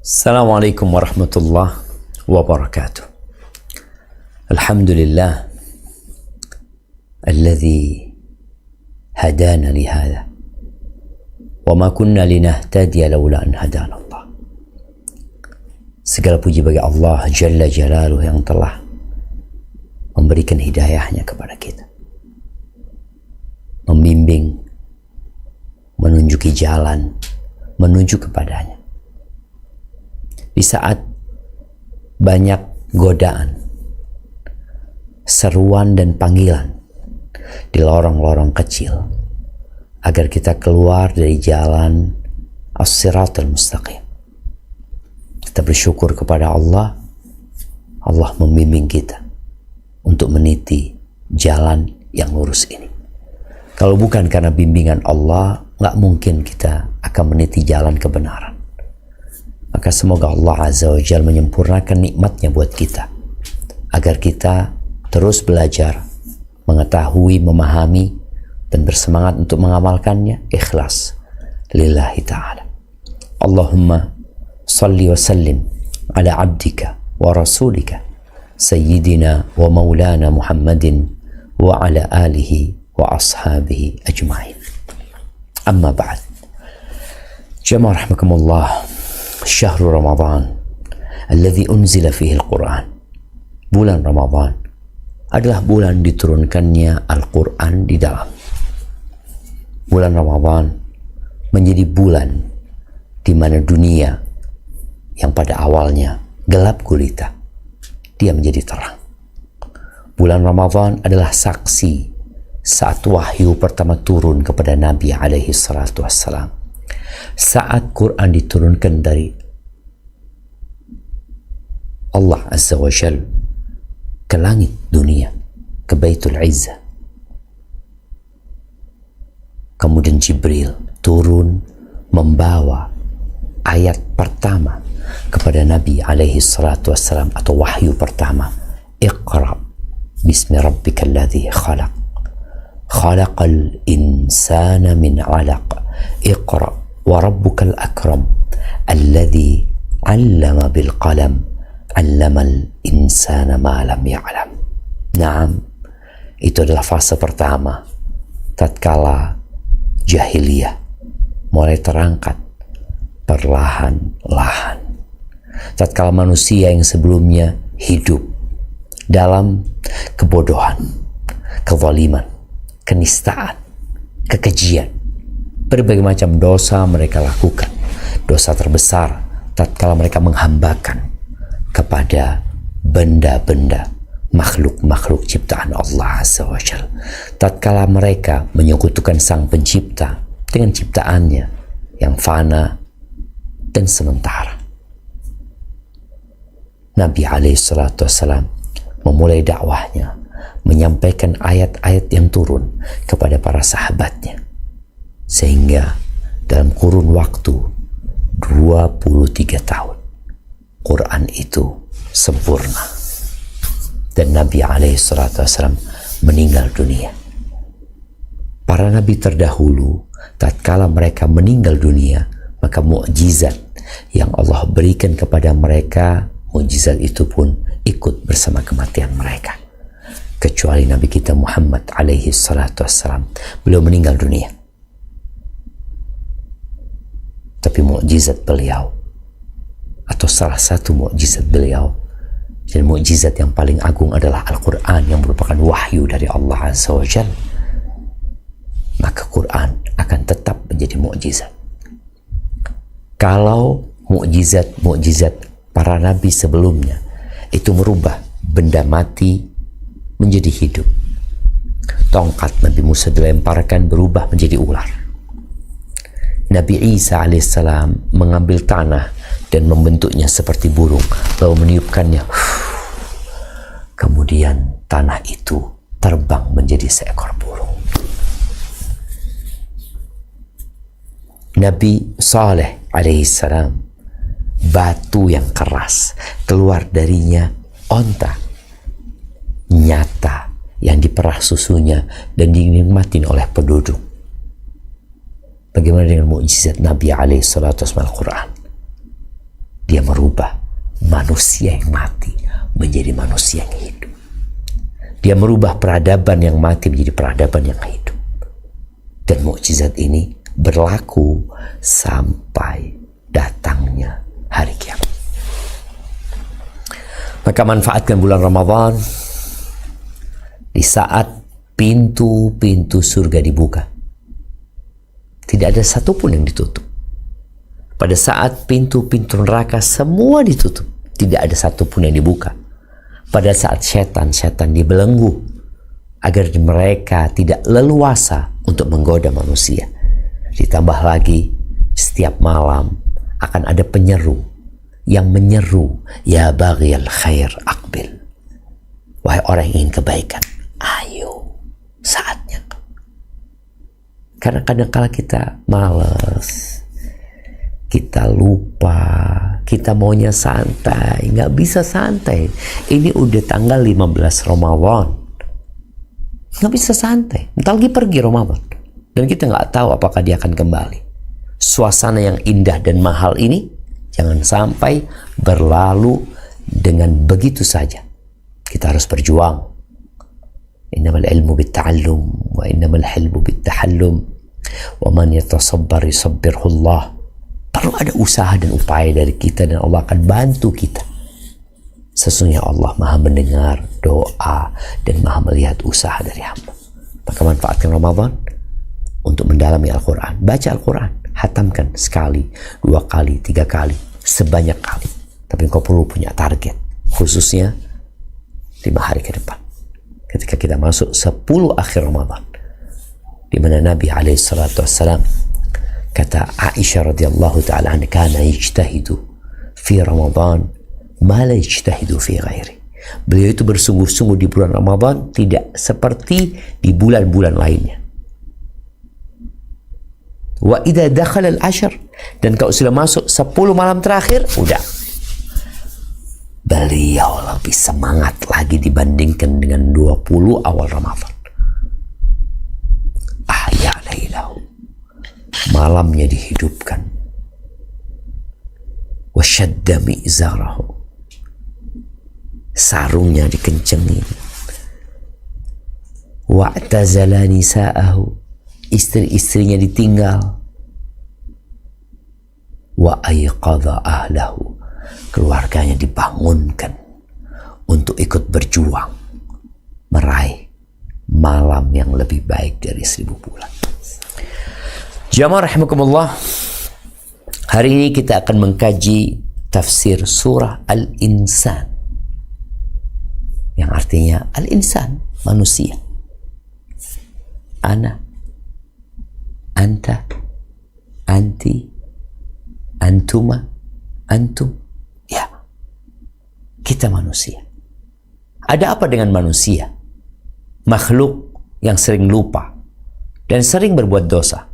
Assalamualaikum warahmatullahi wabarakatuh. Alhamdulillah alladzi hadana lihada wa ma kunna linahtadiya laula an hadana Allah. Segala puji bagi Allah Jalla Jalaluhu yang telah memberikan hidayahnya kepada kita, membimbing, menunjuki jalan menuju kepadanya. Di saat banyak godaan, seruan dan panggilan di lorong-lorong kecil agar kita keluar dari jalan as-siratal mustaqim, kita bersyukur kepada Allah. Allah membimbing kita untuk meniti jalan yang lurus ini. Kalau bukan karena bimbingan Allah, nggak mungkin kita akan meniti jalan kebenaran. Maka semoga Allah Azza wa Jalla menyempurnakan nikmatnya buat kita, agar kita terus belajar, mengetahui, memahami, dan bersemangat untuk mengamalkannya ikhlas lillahi ta'ala. Allahumma salli wa sallim ala abdika wa rasulika sayyidina wa maulana Muhammadin wa ala alihi wa ashabihi ajma'in. Amma ba'd. Jamaah rahimakumullah. Syahrul Ramadan alladzi unzila fihi al-Quran. Bulan Ramadan adalah bulan diturunkannya Al-Quran di dalam. Bulan Ramadan menjadi bulan di mana dunia yang pada awalnya gelap gulita, dia menjadi terang. Bulan Ramadan adalah saksi saat wahyu pertama turun kepada Nabi alaihi salatu wassalam. Saat Quran diturunkan dari Allah Azza wa Jalla ke langit dunia, ke Baitul Izzah. Kemudian Jibril turun membawa ayat pertama kepada Nabi alaihi salatu wassalam, atau wahyu pertama. Iqra bismi rabbikal ladzi khalaq, khalaqal insana min 'alaq, iqra wa rabbukal akram alladzi 'allama bil qalam, 'allamal insana ma lam ya'lam. Naam, itu adalah fase pertama tatkala jahiliyah mulai terangkat perlahan-lahan. Tatkala manusia yang sebelumnya hidup dalam kebodohan, kezaliman, kenistaan, kekejian, berbagai macam dosa mereka lakukan. Dosa terbesar tatkala mereka menghambakan kepada benda-benda, makhluk-makhluk ciptaan Allah Azza wa Jalla. Tatkala mereka menyekutukan Sang Pencipta dengan ciptaannya yang fana dan sementara. Nabi alaihi salatu wassalam memulai dakwahnya, menyampaikan ayat-ayat yang turun kepada para sahabatnya, sehingga dalam kurun waktu 23 tahun Quran itu sempurna dan Nabi alaihi salatu wassalam meninggal dunia. Para nabi terdahulu tatkala mereka meninggal dunia, maka mukjizat yang Allah berikan kepada mereka, mukjizat itu pun ikut bersama kematian mereka. Kecuali Nabi kita Muhammad alaihi salatu wassalam, beliau meninggal dunia, tapi mukjizat beliau, atau salah satu mukjizat beliau, dan mukjizat yang paling agung adalah Al-Quran yang merupakan wahyu dari Allah Azza wa Jalla. Maka Quran akan tetap menjadi mukjizat. Kalau mukjizat para nabi sebelumnya itu merubah benda mati menjadi hidup, tongkat Nabi Musa dilemparkan berubah menjadi ular. Nabi Isa alaihissalam mengambil tanah dan membentuknya seperti burung, lalu meniupkannya, kemudian tanah itu terbang menjadi seekor burung. Nabi Saleh alaihissalam, batu yang keras, keluar darinya onta nyata yang diperah susunya dan dinikmatin oleh penduduk. Bagaimana dengan mukjizat Nabi alaihi salatu wassalam Al-Quran? Dia merubah manusia yang mati menjadi manusia yang hidup. Dia merubah peradaban yang mati menjadi peradaban yang hidup. Dan mukjizat ini berlaku sampai datangnya hari kiamat. Maka manfaatkan bulan Ramadan di saat pintu-pintu surga dibuka. Tidak ada satupun yang ditutup. Pada saat pintu-pintu neraka semua ditutup, tidak ada satupun yang dibuka. Pada saat setan dibelenggu agar mereka tidak leluasa untuk menggoda manusia. Ditambah lagi, setiap malam akan ada penyeru yang menyeru, ya baghiyal khair aqbil. Wahai orang yang ingin kebaikan, ayo, saatnya. Karena kadang-kala kita malas, kita lupa, kita maunya santai, nggak bisa santai. Ini udah tanggal 15 Ramadan, nggak bisa santai. Bentar lagi pergi Ramadan, dan kita nggak tahu apakah dia akan kembali. Suasana yang indah dan mahal ini jangan sampai berlalu dengan begitu saja. Kita harus berjuang. Innamal ilmu bitta'allum wa innamal hilmu bittahallum wa man yatasabbar yusabbirhullah. Perlu ada usaha dan upaya dari kita dan Allah akan bantu kita. Sesungguhnya Allah Maha mendengar doa dan Maha melihat usaha dari hamba. Maka manfaatkan Ramadan untuk mendalami Al-Quran. Baca Al-Quran, hatamkan sekali, 2 kali, 3 kali, sebanyak kali. Tapi engkau perlu punya target, khususnya 5 hari ke depan. Ketika kita masuk 10 akhir Ramadan, di mana Nabi SAW kata Aisyah radhiyallahu ta'ala anha, kana yajtahidu fi Ramadan ma la yajtahidu fi ghairi. Beliau itu bersungguh-sungguh di bulan Ramadan tidak seperti di bulan-bulan lainnya. Wa idza dakhala al-ashr, dan kalau sudah masuk 10 malam terakhir, udah beliau lebih semangat lagi dibandingkan dengan 20 awal Ramadan. Ahya lailahu, malamnya dihidupkan. Wa shadda mi'zarahu, sarungnya dikencengin. Wa i'tazala nisa'ahu, istri-istrinya ditinggal. Wa ayqadha ahlahu, keluarganya dibangunkan untuk ikut berjuang meraih malam yang lebih baik dari 1000 bulan. Jamaah rahimakumullah, hari ini kita akan mengkaji tafsir surah Al-Insan, yang artinya Al-Insan, manusia. Ana, anta, anti, antuma, antum. Ya, kita manusia. Ada apa dengan manusia? Makhluk yang sering lupa dan sering berbuat dosa.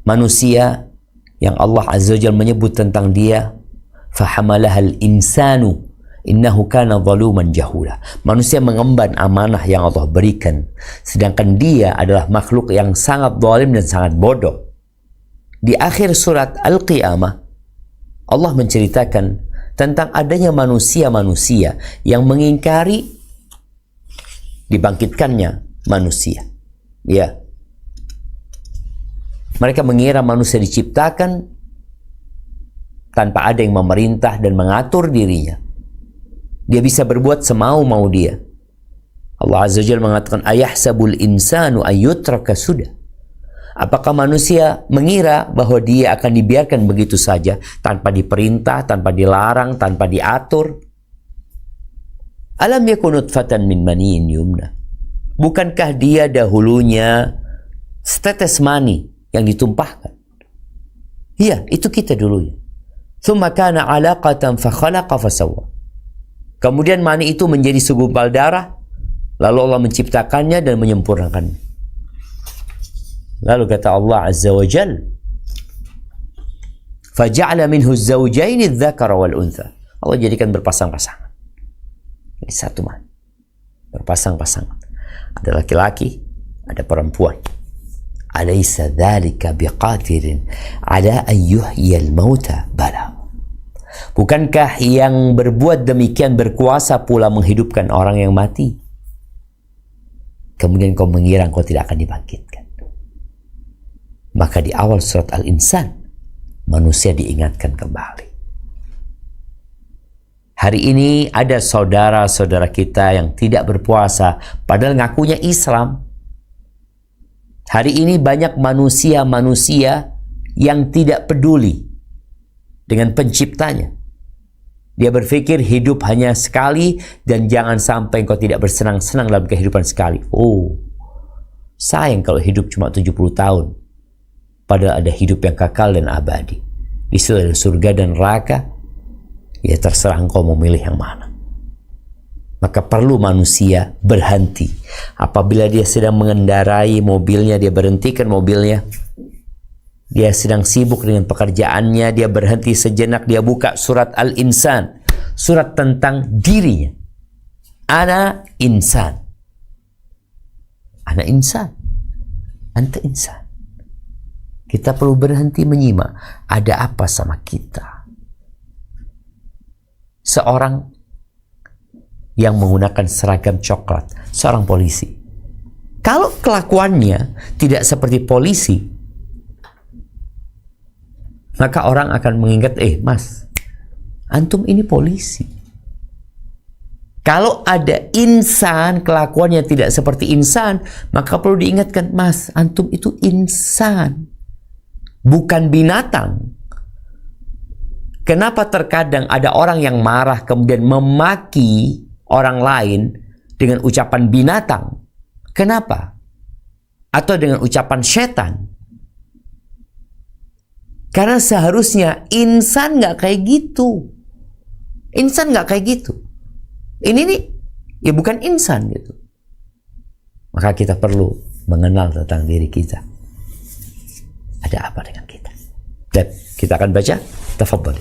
Manusia yang Allah Azza wa Jalla menyebut tentang dia, fahamalahal insanu innahu kana zaluman jahula. Manusia mengemban amanah yang Allah berikan, sedangkan dia adalah makhluk yang sangat zalim dan sangat bodoh. Di akhir surat Al-Qiyamah, Allah menceritakan tentang adanya manusia-manusia yang mengingkari dibangkitkannya manusia. Ya. Mereka mengira manusia diciptakan tanpa ada yang memerintah dan mengatur dirinya. Dia bisa berbuat semau-mau dia. Allah Azza wa Jalla mengatakan, ayahsabul insanu ayyutraka sudah. Apakah manusia mengira bahwa dia akan dibiarkan begitu saja tanpa diperintah, tanpa dilarang, tanpa diatur? Alam yakun nutfatan min maniyin yumna. Bukankah dia dahulunya setetes mani yang ditumpahkan? Iya, itu kita dulunya. Tsumma kana 'alaqatan fa khalaqa fa sawwa. Kemudian mani itu menjadi segumpal darah, lalu Allah menciptakannya dan menyempurnakannya. Lalu kata Allah Azza wa Jalla, faja'ala minhu az-zawjayn adh-dhakara wal untha. Allah jadikan berpasang-pasangan. Ini satu mani. Berpasang-pasangan. Ada laki-laki, ada perempuan. Alaysa dzalika biqadirin ala an yuhyiyal mauta? Bala. Bukankah yang berbuat demikian berkuasa pula menghidupkan orang yang mati? Kemudian kau mengira kau tidak akan dibangkitkan. Maka di awal surat Al-Insan, manusia diingatkan kembali. Hari ini ada saudara-saudara kita yang tidak berpuasa, padahal ngakunya Islam. Hari ini banyak manusia-manusia yang tidak peduli dengan penciptanya. Dia berpikir hidup hanya sekali dan jangan sampai engkau tidak bersenang-senang dalam kehidupan sekali. Oh, sayang kalau hidup cuma 70 tahun. Padahal ada hidup yang kekal dan abadi. Di situ ada surga dan neraka. Ya terserah engkau memilih yang mana. Maka perlu manusia berhenti. Apabila dia sedang mengendarai mobilnya, dia berhentikan mobilnya. Dia sedang sibuk dengan pekerjaannya, dia berhenti sejenak, dia buka surat Al-Insan. Surat tentang dirinya. Ana insan. Ana insan. Anta insan. Kita perlu berhenti menyimak. Ada apa sama kita? Seorang yang menggunakan seragam coklat, seorang polisi. Kalau kelakuannya tidak seperti polisi, maka orang akan mengingat, mas, antum ini polisi. Kalau ada insan, kelakuannya tidak seperti insan, maka perlu diingatkan, mas, antum itu insan, bukan binatang. Kenapa terkadang ada orang yang marah kemudian memaki orang lain dengan ucapan binatang? Kenapa? Atau dengan ucapan setan? Karena seharusnya insan nggak kayak gitu. Insan nggak kayak gitu. Ini nih, ya bukan insan gitu. Maka kita perlu mengenal tentang diri kita. Ada apa dengan kita? Dan kita akan baca. Tafadhal.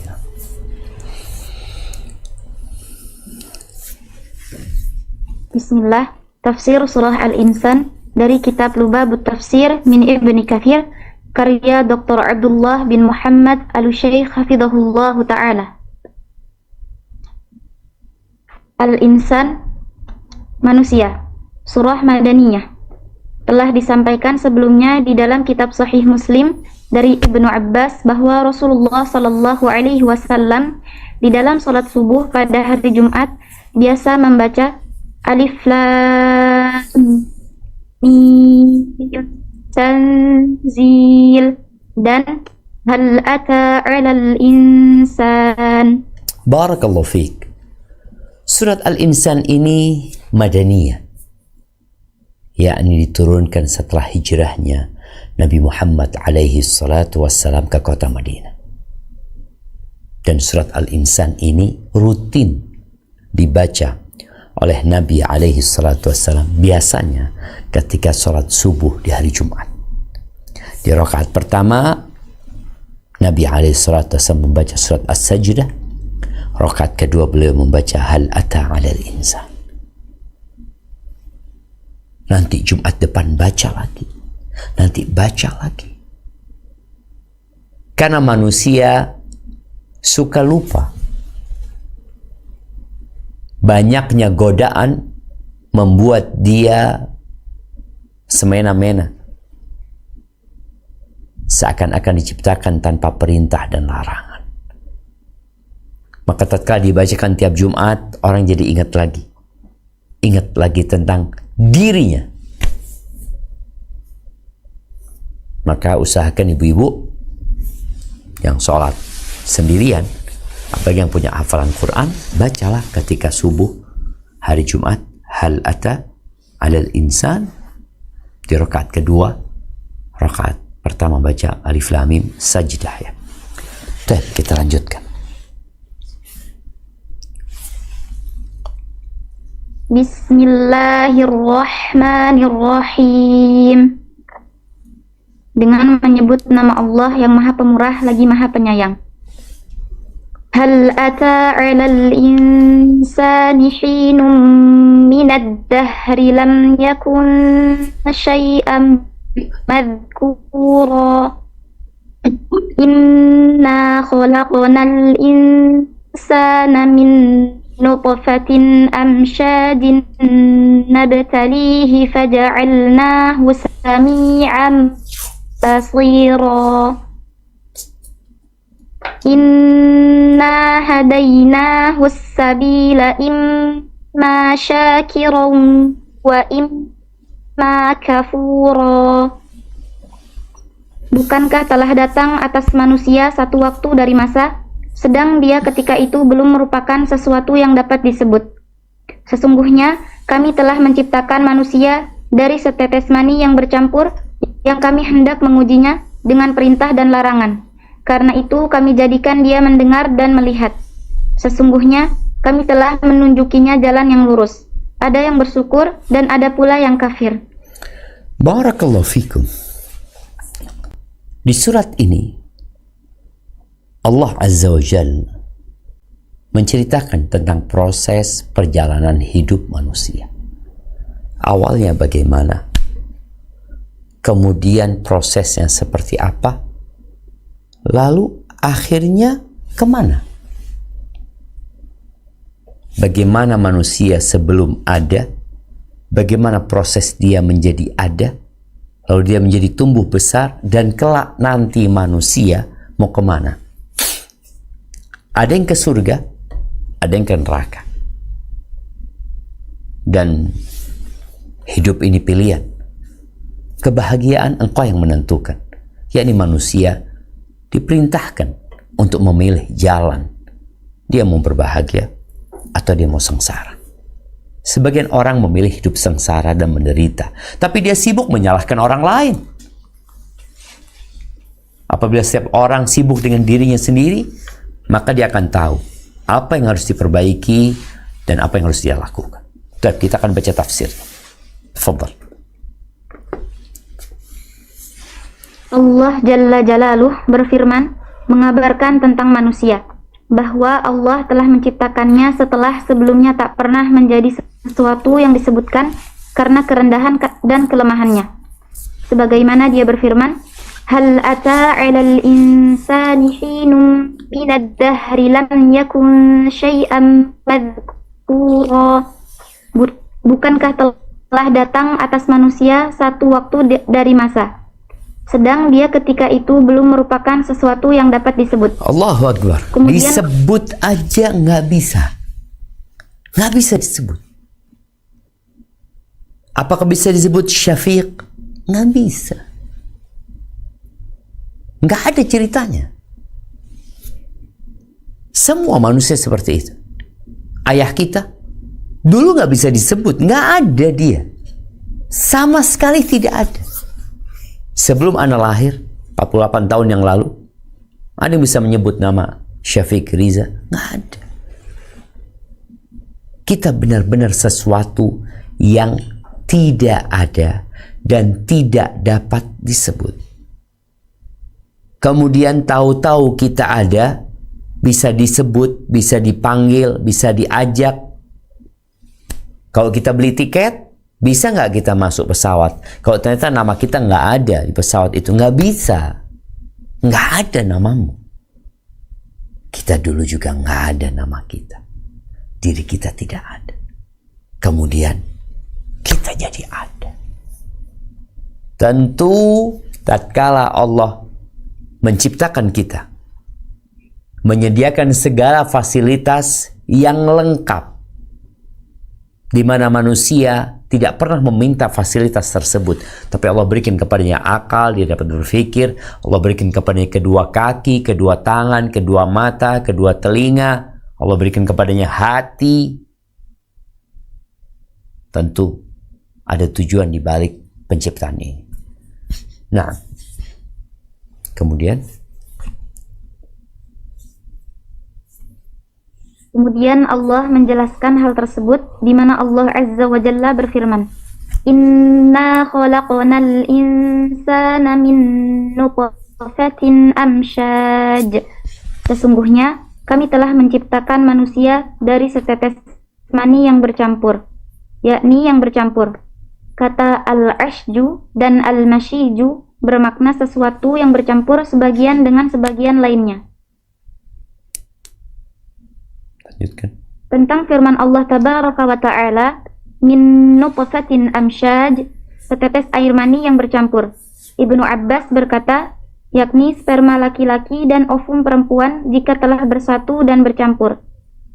Bismillah. Tafsir surah Al-Insan dari kitab Lubabut Tafsir min Ibni Katsir, karya Dr. Abdullah bin Muhammad Al-Syaikh hafizahullah ta'ala. Al-Insan, manusia. Surah Madaniyah. Telah disampaikan sebelumnya di dalam kitab Sahih Muslim dari Ibnu Abbas bahwa Rasulullah Shallallahu Alaihi Wasallam di dalam salat subuh pada hari Jumat biasa membaca Alif Lam Mim Tanzil dan Hal Ata 'alal Insan. Barakallahu fiik. Surat Al-Insan ini Madaniyah, yakni diturunkan setelah hijrahnya Nabi Muhammad alaihi salatu wassalam ke kota Madinah. Dan surat Al-Insan ini rutin dibaca oleh Nabi alaihi salatu wassalam biasanya ketika sholat subuh di hari Jumat. Di rakaat pertama Nabi alaihi salatu wassalam membaca surat As-Sajdah. Rakaat kedua beliau membaca Hal Ata 'alal Insan. Nanti Jumat depan baca lagi. Nanti baca lagi. Karena manusia suka lupa. Banyaknya godaan membuat dia semena-mena. Seakan-akan diciptakan tanpa perintah dan larangan. Maka tatkala dibacakan tiap Jumat, orang jadi ingat lagi. Ingat lagi tentang dirinya. Maka usahakan ibu-ibu yang sholat sendirian, apalagi yang punya hafalan Quran, bacalah ketika subuh hari Jumat Hal Ata 'alal Insan. Di rakaat kedua, rakaat pertama baca Alif Lam Mim Sajdah ya. Dan kita lanjutkan. Bismillahirrahmanirrahim. Dengan menyebut nama Allah yang Maha Pemurah lagi Maha Penyayang. Hal ata 'alal insani hinum minad dahri lam yakun syai'an madhkura. Inna khalaqnal insana min nutfatin amsyajin nabtalihi faja'alnahu sami'an basira. Inna hadainahu as-sabila imma syakiran wa imma kafura. Bukankah telah datang atas manusia satu waktu dari masa, sedang dia ketika itu belum merupakan sesuatu yang dapat disebut. Sesungguhnya kami telah menciptakan manusia dari setetes mani yang bercampur, yang kami hendak mengujinya dengan perintah dan larangan. Karena itu kami jadikan dia mendengar dan melihat. Sesungguhnya kami telah menunjukinya jalan yang lurus. Ada yang bersyukur dan ada pula yang kafir. Barakallahu fikum. Di surat ini Allah Azza wa Jalla menceritakan tentang proses perjalanan hidup manusia. Awalnya bagaimana? Kemudian prosesnya seperti apa? Lalu akhirnya kemana? Bagaimana manusia sebelum ada? Bagaimana proses dia menjadi ada? Lalu dia menjadi tumbuh besar, dan kelak nanti manusia mau kemana? Ada yang ke surga, ada yang ke neraka. Dan hidup ini pilihan. Kebahagiaan engkau yang menentukan. Yakni manusia diperintahkan untuk memilih jalan. Dia mau berbahagia atau dia mau sengsara. Sebagian orang memilih hidup sengsara dan menderita, tapi dia sibuk menyalahkan orang lain. Apabila setiap orang sibuk dengan dirinya sendiri, maka dia akan tahu apa yang harus diperbaiki dan apa yang harus dia lakukan. Dan kita akan baca tafsir. Fadhal. Allah Jalla Jalaluh berfirman mengabarkan tentang manusia, bahwa Allah telah menciptakannya setelah sebelumnya tak pernah menjadi sesuatu yang disebutkan karena kerendahan dan kelemahannya. Sebagaimana dia berfirman, Hal ata 'alal insani hinum minad dahri lam yakun syai'an madhkura. Bukankah telah datang atas manusia satu waktu dari masa, sedang dia ketika itu belum merupakan sesuatu yang dapat disebut. Allahu Akbar. Kemudian, disebut aja nggak bisa. Nggak bisa disebut. Apakah bisa disebut syafiq? Nggak bisa. Nggak ada ceritanya. Semua manusia seperti itu. Ayah kita dulu nggak bisa disebut. Nggak ada dia. Sama sekali tidak ada. Sebelum Anda lahir, 48 tahun yang lalu, ada yang bisa menyebut nama Syafiq Riza? Nggak ada. Kita benar-benar sesuatu yang tidak ada dan tidak dapat disebut. Kemudian tahu-tahu kita ada, bisa disebut, bisa dipanggil, bisa diajak. Kalau kita beli tiket, bisa nggak kita masuk pesawat? Kalau ternyata nama kita nggak ada di pesawat itu, nggak bisa. Nggak ada namamu. Kita dulu juga nggak ada nama kita. Diri kita tidak ada. Kemudian kita jadi ada. Tentu tatkala Allah menciptakan kita, menyediakan segala fasilitas yang lengkap, di mana manusia tidak pernah meminta fasilitas tersebut, tapi Allah berikan kepadanya akal, dia dapat berpikir. Allah berikan kepadanya kedua kaki, kedua tangan, kedua mata, kedua telinga. Allah berikan kepadanya hati. Tentu ada tujuan di balik penciptaan ini. Nah, kemudian Allah menjelaskan hal tersebut di mana Allah Azza wa Jalla berfirman, Inna khalaqnal insana min nutfatin amsyaj. Sesungguhnya kami telah menciptakan manusia dari setetes mani yang bercampur, yakni yang bercampur. Kata al-ashju dan al-mashiju bermakna sesuatu yang bercampur sebagian dengan sebagian lainnya. Lanjutkan. Tentang firman Allah Tabaraka wa Ta'ala, min nutfatin amsyaj, setetes air mani yang bercampur. Ibnu Abbas berkata, yakni sperma laki-laki dan ovum perempuan jika telah bersatu dan bercampur,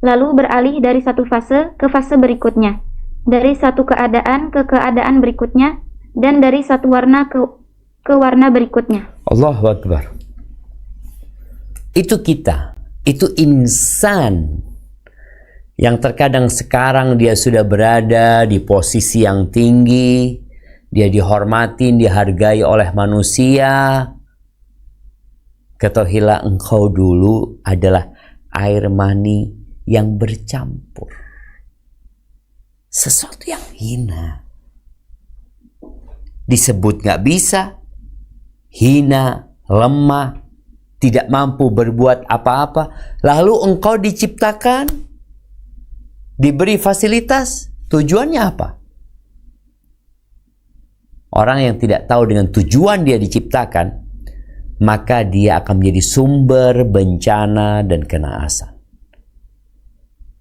lalu beralih dari satu fase ke fase berikutnya, dari satu keadaan ke keadaan berikutnya, dan dari satu warna ke warna berikutnya. Allahu Akbar. Itu kita, itu insan yang terkadang sekarang dia sudah berada di posisi yang tinggi, dia dihormatin, dihargai oleh manusia. Ketahuilah engkau dulu adalah air mani yang bercampur. Sesuatu yang hina. Disebut gak bisa, hina, lemah, tidak mampu berbuat apa-apa. Lalu engkau diciptakan, diberi fasilitas, tujuannya apa? Orang yang tidak tahu dengan tujuan dia diciptakan, maka dia akan menjadi sumber bencana dan kenaasan.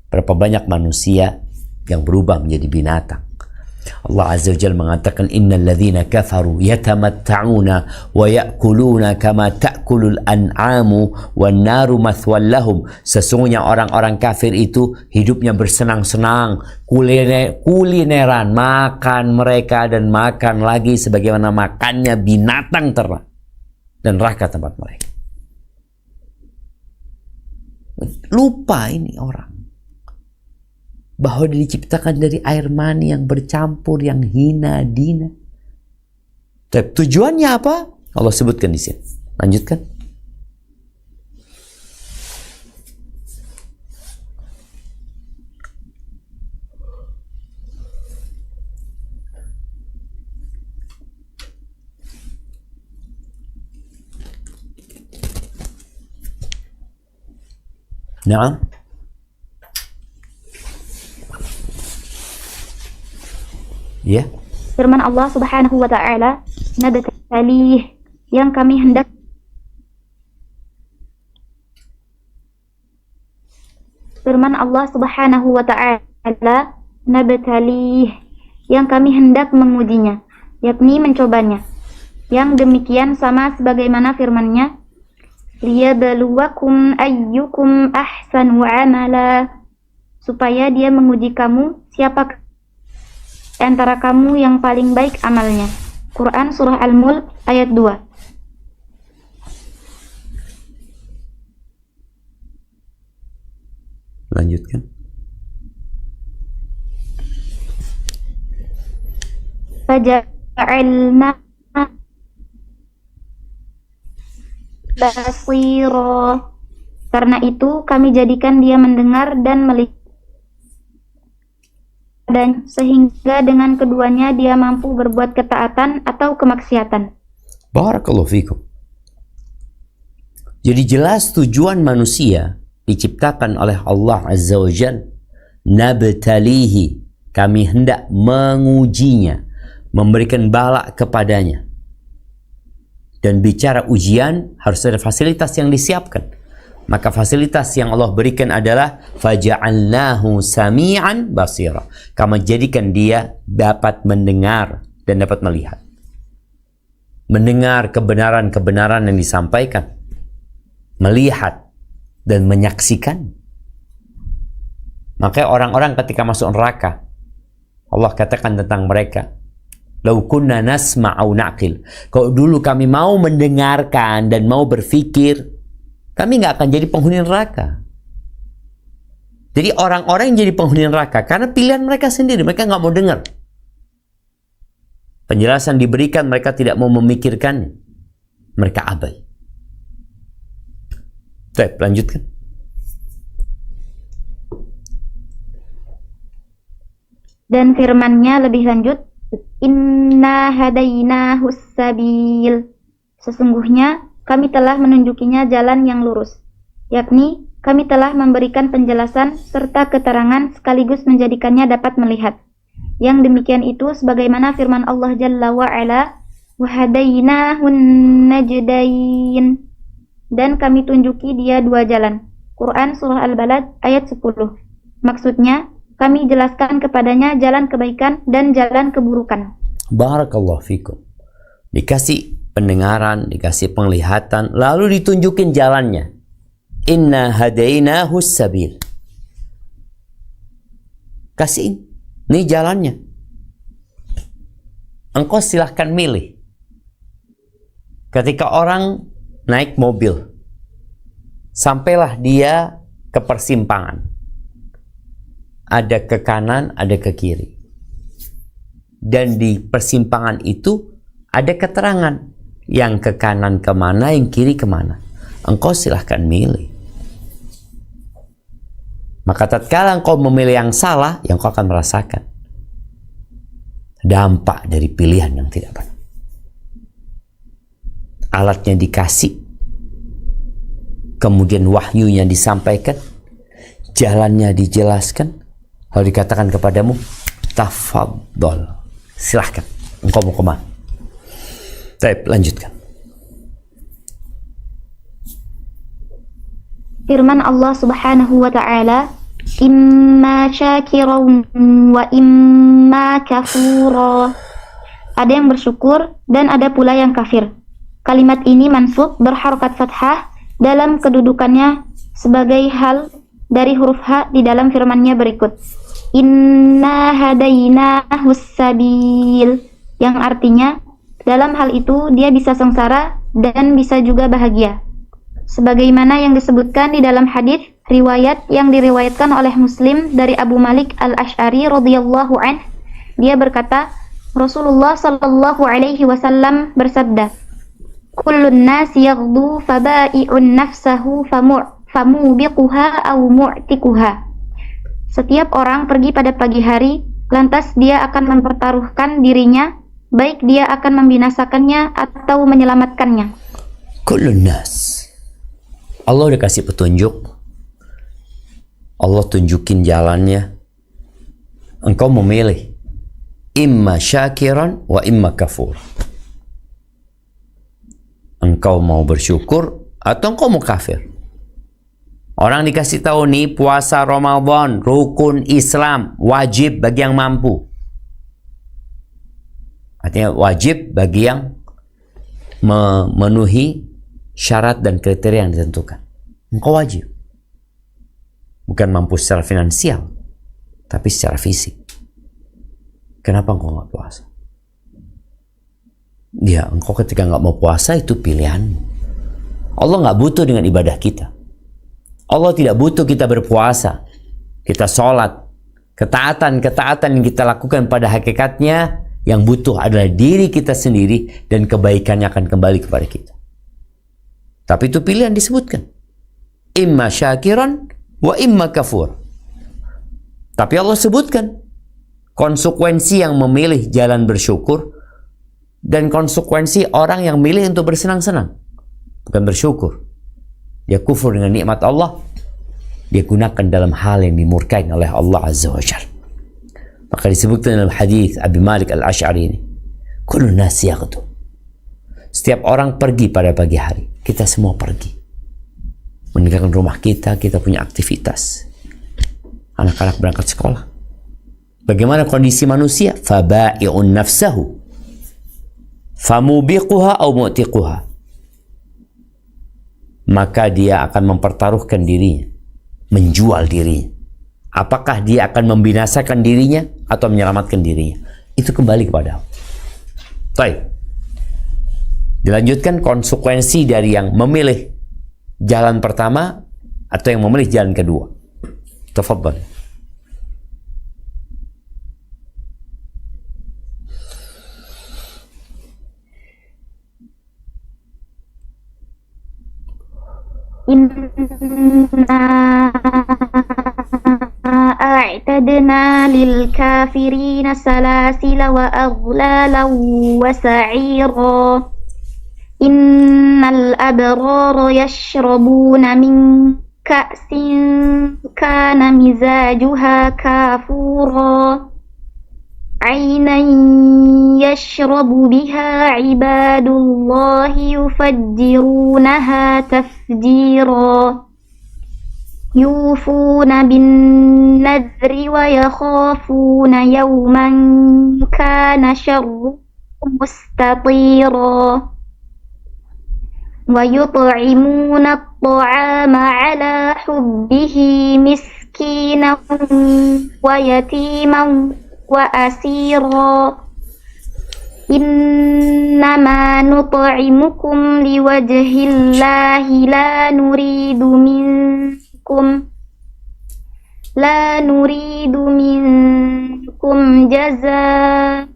Berapa banyak manusia yang berubah menjadi binatang. Allah Azza wa Jalla mengatakan, innal ladzina kafaru yatamatta'una wa ya'kuluna kama ta'kulul an'amu wan naru mathwal lahum. Sesungguhnya orang-orang kafir itu hidupnya bersenang-senang, kulineran, makan mereka dan makan lagi sebagaimana makannya binatang ternak, dan neraka tempat mereka. Lupa ini orang bahwa dia diciptakan dari air mani yang bercampur, yang hina, dina. Tapi tujuannya apa? Allah sebutkan di sini. Lanjutkan. Naam. Ya. Firman Allah Subhanahu wa Ta'ala, nabtalih, yang kami hendak Firman Allah Subhanahu wa Ta'ala, nabtalih, yang kami hendak mengujinya, yakni mencobanya. Yang demikian sama sebagaimana firman-Nya, liyabluwakum ayyukum ahsanu amala, supaya dia menguji kamu siapa antara kamu yang paling baik amalnya. Quran Surah Al-Mulk ayat 2. Lanjutkan. Faja'alna basira, karena itu kami jadikan dia mendengar dan melihat, dan sehingga dengan keduanya dia mampu berbuat ketaatan atau kemaksiatan. Barakallahu fikum. Jadi jelas tujuan manusia diciptakan oleh Allah Azza wa Jalla. Nabtalihi, kami hendak mengujinya, memberikan bala kepadanya. Dan bicara ujian harus ada fasilitas yang disiapkan. Maka fasilitas yang Allah berikan adalah faja'alnahu sami'an basira. Kami jadikan dia dapat mendengar dan dapat melihat. Mendengar kebenaran-kebenaran yang disampaikan. Melihat dan menyaksikan. Makanya orang-orang ketika masuk neraka, Allah katakan tentang mereka, lau kunna nasma'u na'qil. Kalau dulu kami mau mendengarkan dan mau berfikir, kami nggak akan jadi penghuni neraka. Jadi orang-orang yang jadi penghuni neraka karena pilihan mereka sendiri, mereka nggak mau dengar. Penjelasan diberikan, mereka tidak mau memikirkannya. Mereka abai. Baik, lanjutkan. Dan firman-Nya lebih lanjut, inna hadainahus sabil, sesungguhnya kami telah menunjukinya jalan yang lurus, yakni kami telah memberikan penjelasan serta keterangan sekaligus menjadikannya dapat melihat. Yang demikian itu sebagaimana firman Allah Jalla wa'ala, Wahadainahun najdain. Dan kami tunjuki dia dua jalan. Quran Surah Al-Balad ayat 10. Maksudnya, kami jelaskan kepadanya jalan kebaikan dan jalan keburukan. Barakallahu fikum. Dikasih pendengaran, dikasih penglihatan, lalu ditunjukin jalannya. Inna hadainahu sabil. Kasih ini jalannya. Engkau silahkan milih. Ketika orang naik mobil, sampailah dia ke persimpangan. Ada ke kanan, ada ke kiri. Dan di persimpangan itu ada keterangan. Yang ke kanan kemana, yang kiri kemana. Engkau silahkan milih. Maka tatkala engkau memilih yang salah, yang kau akan merasakan dampak dari pilihan yang tidak benar. Alatnya dikasih, kemudian wahyunya disampaikan, jalannya dijelaskan, lalu dikatakan kepadamu, tafadhol, silahkan, engkau mau kemana? Baik, lanjutkan. Firman Allah Subhanahu wa Ta'ala, imma syakiran wa imma kafura. Ada yang bersyukur dan ada pula yang kafir. Kalimat ini mansub berharokat fathah dalam kedudukannya sebagai hal dari huruf H di dalam firman-Nya berikut. Inna hadainahu sabil, yang artinya dalam hal itu dia bisa sengsara dan bisa juga bahagia. Sebagaimana yang disebutkan di dalam hadis riwayat yang diriwayatkan oleh Muslim dari Abu Malik Al-Asy'ari radhiyallahu anhu, dia berkata, Rasulullah sallallahu alaihi wasallam bersabda, kullun nas yaghdu faba'i'un nafsahu famubiquha aw mu'tikuha. Setiap orang pergi pada pagi hari, lantas dia akan mempertaruhkan dirinya, baik dia akan membinasakannya atau menyelamatkannya. Kullun nas. Allah udah kasih petunjuk. Allah tunjukin jalannya. Engkau memilih. Imma syakiran wa imma kafur. Engkau mau bersyukur atau engkau mau kafir. Orang dikasih tahu nih, puasa Ramadan, rukun Islam, wajib bagi yang mampu. Artinya wajib bagi yang memenuhi syarat dan kriteria yang ditentukan. Engkau wajib. Bukan mampu secara finansial, tapi secara fisik. Kenapa engkau nggak puasa? Ya, engkau ketika nggak mau puasa itu pilihanmu. Allah nggak butuh dengan ibadah kita. Allah tidak butuh kita berpuasa, kita sholat. Ketaatan-ketaatan yang kita lakukan pada hakikatnya, yang butuh adalah diri kita sendiri dan kebaikannya akan kembali kepada kita. Tapi itu pilihan disebutkan. Imma syakiran wa imma kafur. Tapi Allah sebutkan konsekuensi yang memilih jalan bersyukur dan konsekuensi orang yang milih untuk bersenang-senang, bukan bersyukur. Dia kufur dengan nikmat Allah, dia gunakan dalam hal yang dimurkai oleh Allah Azza wa Jalla. Maka disebutkan dalam hadis Abi Malik Al-Asy'ari ini, kullu nas yaghdu. Setiap orang pergi pada pagi hari. Kita semua pergi. Meninggalkan rumah kita, kita punya aktivitas. Anak-anak berangkat sekolah. Bagaimana kondisi manusia? Faba'i'un nafsahu. Famubiquha au mu'tiquha. Maka dia akan mempertaruhkan dirinya. Menjual dirinya. Apakah dia akan membinasakan dirinya atau menyelamatkan dirinya? Itu kembali kepada Allah. Baik. Dilanjutkan konsekuensi dari yang memilih jalan pertama atau yang memilih jalan kedua. Tafadhal. Inna a'tadna lil kafirina salasila wa aghlalan wa sa'ira. Innal abrara yashrabuna min ka'sin kana mizajuha kafura. عينا يشرب بها عباد الله يفجرونها تفجيرا يوفون بالنذر ويخافون يوما كان شره مستطيرا ويطعمون الطعام على حبه مسكينا ويتيما وأسيرا إنما نطعمكم لوجه الله لا نريد منكم جزاء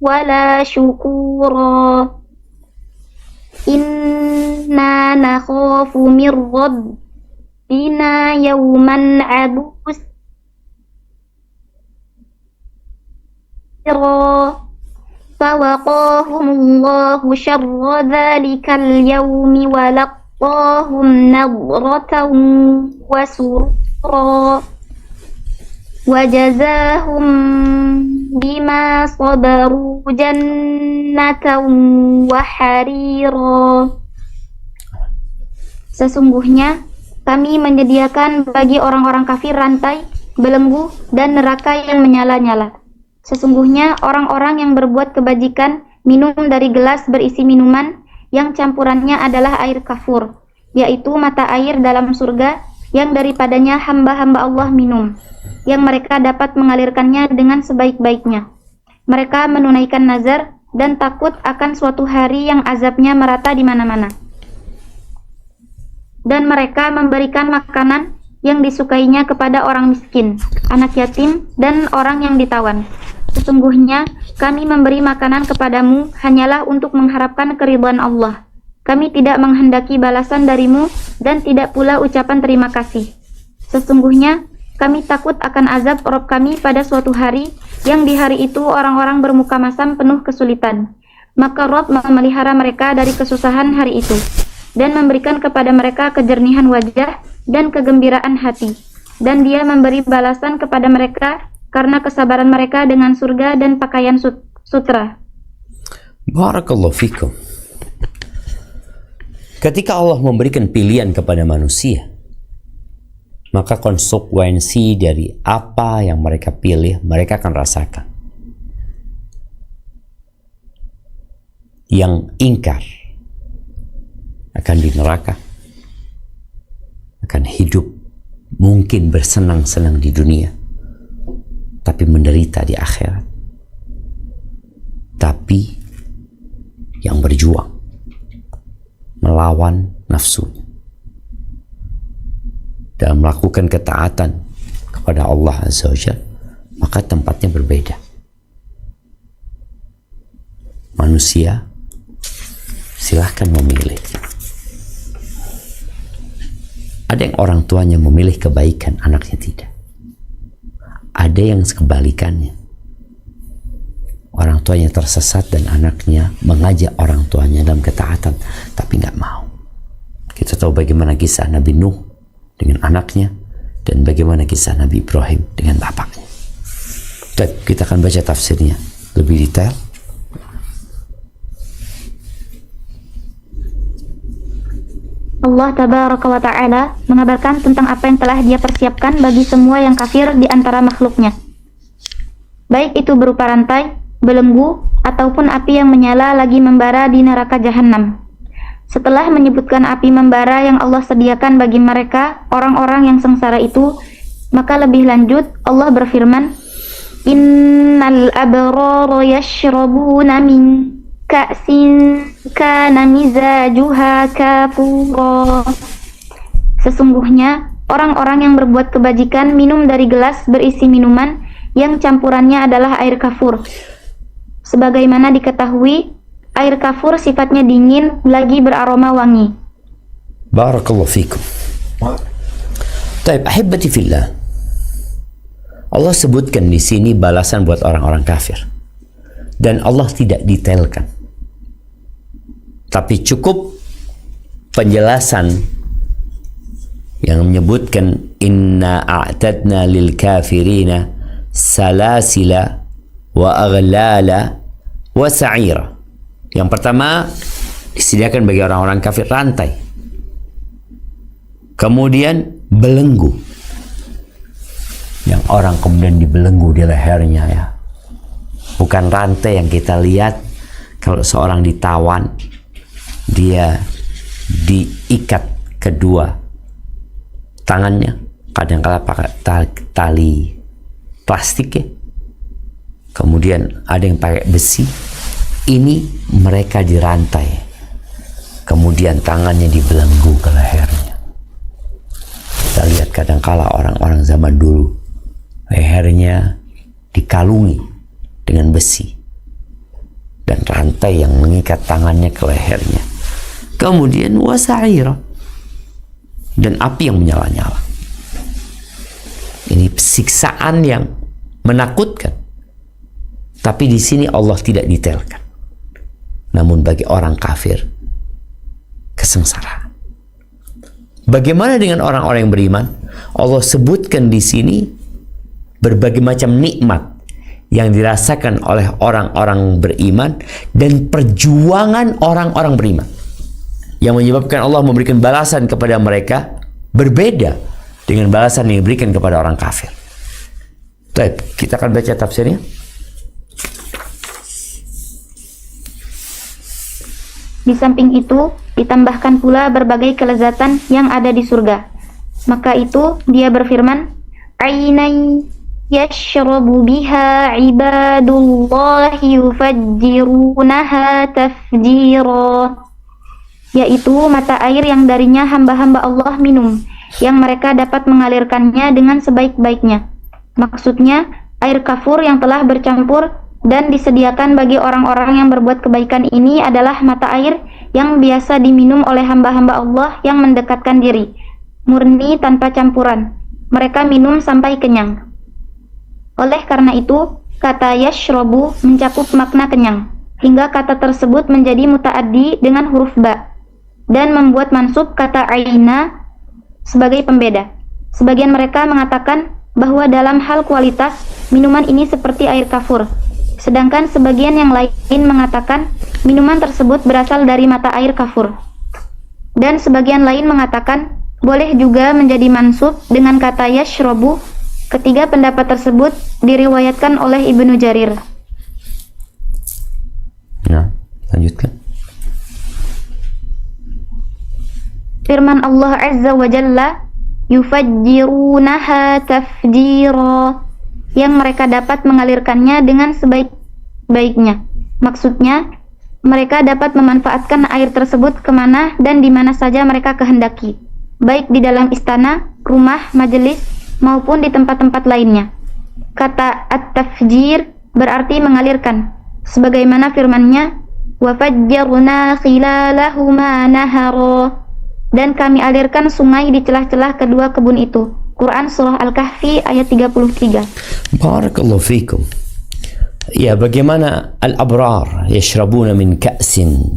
ولا شكورا إنا نخاف من ربنا يوما عبوسا فوقاهم الله شر ذلك اليوم ولقاهم نضرة وسرورا وجزاهم بما صبروا جنة وحريرا. Sesungguhnya kami menyediakan bagi orang-orang kafir rantai, belenggu, dan neraka yang menyala-nyala. Sesungguhnya orang-orang yang berbuat kebajikan minum dari gelas berisi minuman yang campurannya adalah air kafur, yaitu mata air dalam surga yang daripadanya hamba-hamba Allah minum, yang mereka dapat mengalirkannya dengan sebaik-baiknya. Mereka menunaikan nazar dan takut akan suatu hari yang azabnya merata di mana-mana. Dan mereka memberikan makanan yang disukainya kepada orang miskin, anak yatim, dan orang yang ditawan. Sesungguhnya kami memberi makanan kepadamu hanyalah untuk mengharapkan keridhaan Allah. Kami tidak menghendaki balasan darimu dan tidak pula ucapan terima kasih. Sesungguhnya kami takut akan azab Rabb kami pada suatu hari yang di hari itu orang-orang bermuka masam penuh kesulitan. Maka Rabb memelihara mereka dari kesusahan hari itu dan memberikan kepada mereka kejernihan wajah dan kegembiraan hati, dan Dia memberi balasan kepada mereka karena kesabaran mereka dengan surga dan pakaian sutra. Barakallahu fikum. Ketika Allah memberikan pilihan kepada manusia, maka konsekuensi dari apa yang mereka pilih, mereka akan rasakan. Yang ingkar akan di neraka, akan hidup mungkin bersenang-senang di dunia, tapi menderita di akhirat. Tapi yang berjuang melawan nafsunya dan melakukan ketaatan kepada Allah Azza wa Jalla, maka tempatnya berbeda. Manusia silahkan memilih. Ada yang orang tuanya memilih kebaikan, anaknya tidak. Ada yang sekebalikannya. Orang tuanya tersesat dan anaknya mengajak orang tuanya dalam ketaatan, tapi nggak mau. Kita tahu bagaimana kisah Nabi Nuh dengan anaknya dan bagaimana kisah Nabi Ibrahim dengan bapaknya. Dan kita akan baca tafsirnya lebih detail. Allah Tabaraka wa Ta'ala mengabarkan tentang apa yang telah Dia persiapkan bagi semua yang kafir di antara makhluknya, baik itu berupa rantai, belenggu, ataupun api yang menyala lagi membara di neraka jahanam. Setelah menyebutkan api membara yang Allah sediakan bagi mereka, orang-orang yang sengsara itu, maka lebih lanjut Allah berfirman, Innal abrara yashrabuna min ka'sin kana mizajuha kafura. Sesungguhnya orang-orang yang berbuat kebajikan minum dari gelas berisi minuman yang campurannya adalah air kafur. Sebagaimana diketahui, air kafur sifatnya dingin lagi beraroma wangi. Barakallahu fikum. Taib, ahibati fillah. Allah sebutkan di sini balasan buat orang-orang kafir. Dan Allah tidak detailkan. Tapi cukup penjelasan yang menyebutkan inna a'tadna lil kafirina salasila wa aghlala wa sa'ira. Yang pertama, disediakan bagi orang-orang kafir rantai. Kemudian belenggu. Yang orang kemudian dibelenggu di lehernya ya. Bukan rantai yang kita lihat kalau seorang ditawan, dia diikat kedua tangannya, kadang-kala pakai tali plastik ya. Kemudian ada yang pakai besi. Ini mereka dirantai, kemudian tangannya dibelenggu ke lehernya. Kita lihat kadang-kala orang-orang zaman dulu lehernya dikalungi dengan besi dan rantai yang mengikat tangannya ke lehernya. Kemudian wasaira, dan api yang menyala-nyala. Ini siksaan yang menakutkan. Tapi di sini Allah tidak detailkan. Namun bagi orang kafir, kesengsaraan. Bagaimana dengan orang-orang yang beriman? Allah sebutkan di sini berbagai macam nikmat yang dirasakan oleh orang-orang beriman dan perjuangan orang-orang beriman, yang menyebabkan Allah memberikan balasan kepada mereka berbeda dengan balasan yang diberikan kepada orang kafir. Baik, kita akan baca tafsirnya. Di samping itu, ditambahkan pula berbagai kelezatan yang ada di surga. Maka itu, dia berfirman, "Ainai yashrabu biha ibadullahi yufajjirunaha tafjira." Yaitu mata air yang darinya hamba-hamba Allah minum, yang mereka dapat mengalirkannya dengan sebaik-baiknya. Maksudnya, air kafur yang telah bercampur dan disediakan bagi orang-orang yang berbuat kebaikan ini adalah mata air yang biasa diminum oleh hamba-hamba Allah yang mendekatkan diri, murni tanpa campuran. Mereka minum sampai kenyang. Oleh karena itu, kata yashrabu mencakup makna kenyang, hingga kata tersebut menjadi mutaaddi dengan huruf ba, dan membuat mansub kata aina sebagai pembeda. Sebagian mereka mengatakan bahwa dalam hal kualitas, minuman ini seperti air kafur. Sedangkan sebagian yang lain mengatakan minuman tersebut berasal dari mata air kafur. Dan sebagian lain mengatakan boleh juga menjadi mansub dengan kata yashrabu. Ketiga pendapat tersebut diriwayatkan oleh Ibnu Jarir. Nah, lanjutkan. Firman Allah Azza wa Jalla, yufajjirunaha tafjira, yang mereka dapat mengalirkannya dengan sebaik-baiknya. Maksudnya, mereka dapat memanfaatkan air tersebut kemana dan di mana saja mereka kehendaki, baik di dalam istana, rumah, majelis, maupun di tempat-tempat lainnya. Kata at-tafjir berarti mengalirkan, sebagaimana firman-Nya, وَفَجَّرْنَا خِلَالَهُمَا نَهَرًا, dan kami alirkan sungai di celah-celah kedua kebun itu. Quran Surah Al-Kahfi ayat 33. Barakallahu fikum. Ya, bagaimana al-abrar yashrabuna min ka'sin.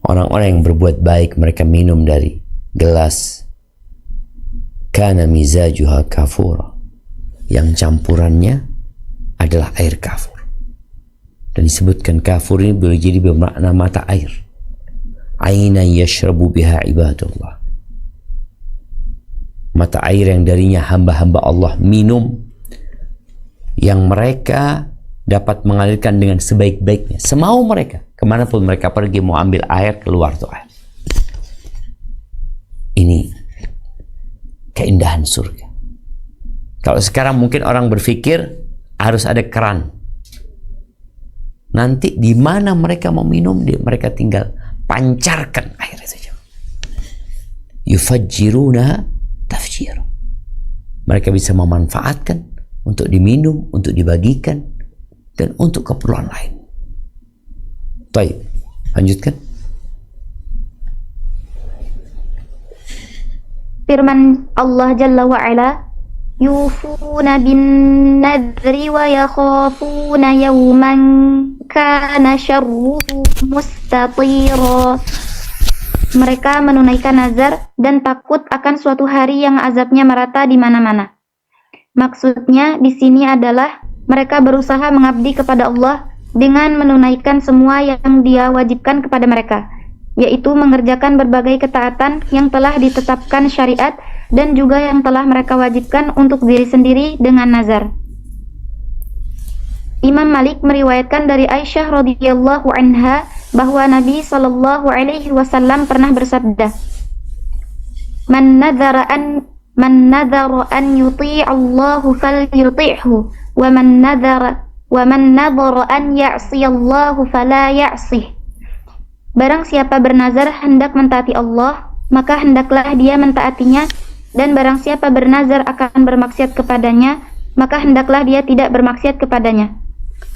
Orang-orang yang berbuat baik, mereka minum dari gelas kana mizajuha kafura, yang campurannya adalah air kafur. Dan disebutkan kafur ini boleh jadi bermakna mata air. Aina yashrabu biha ibadullah, mata air yang darinya hamba-hamba Allah minum, yang mereka dapat mengalirkan dengan sebaik-baiknya, semau mereka, kemanapun mereka pergi mau ambil air, keluar tuh air. Ini keindahan surga. Kalau sekarang mungkin orang berpikir harus ada keran. Nanti di mana mereka mau minum, mereka tinggal pancarkan air itu. Yufajjiruna tafjir. Mereka bisa memanfaatkan untuk diminum, untuk dibagikan, dan untuk keperluan lain. Baik, lanjutkan. Firman Allah Jalla wa'ala, yufuna bin nadri wa yakhafuna yawman kana syarruhu mustatira. Mereka menunaikan nazar dan takut akan suatu hari yang azabnya merata di mana-mana. Maksudnya di sini adalah mereka berusaha mengabdi kepada Allah dengan menunaikan semua yang Dia wajibkan kepada mereka, yaitu mengerjakan berbagai ketaatan yang telah ditetapkan syariat dan juga yang telah mereka wajibkan untuk diri sendiri dengan nazar. Imam Malik meriwayatkan dari Aisyah radhiyallahu anha bahwa Nabi sallallahu alaihi wasallam pernah bersabda, Man nadhara an yuti' Allahu falyuti'hu wa man nadhara an ya'si Allahu fala ya'sih. Barang siapa bernazar hendak mentaati Allah, maka hendaklah dia mentaatinya, dan barang siapa bernazar akan bermaksiat kepadanya, maka hendaklah dia tidak bermaksiat kepadanya.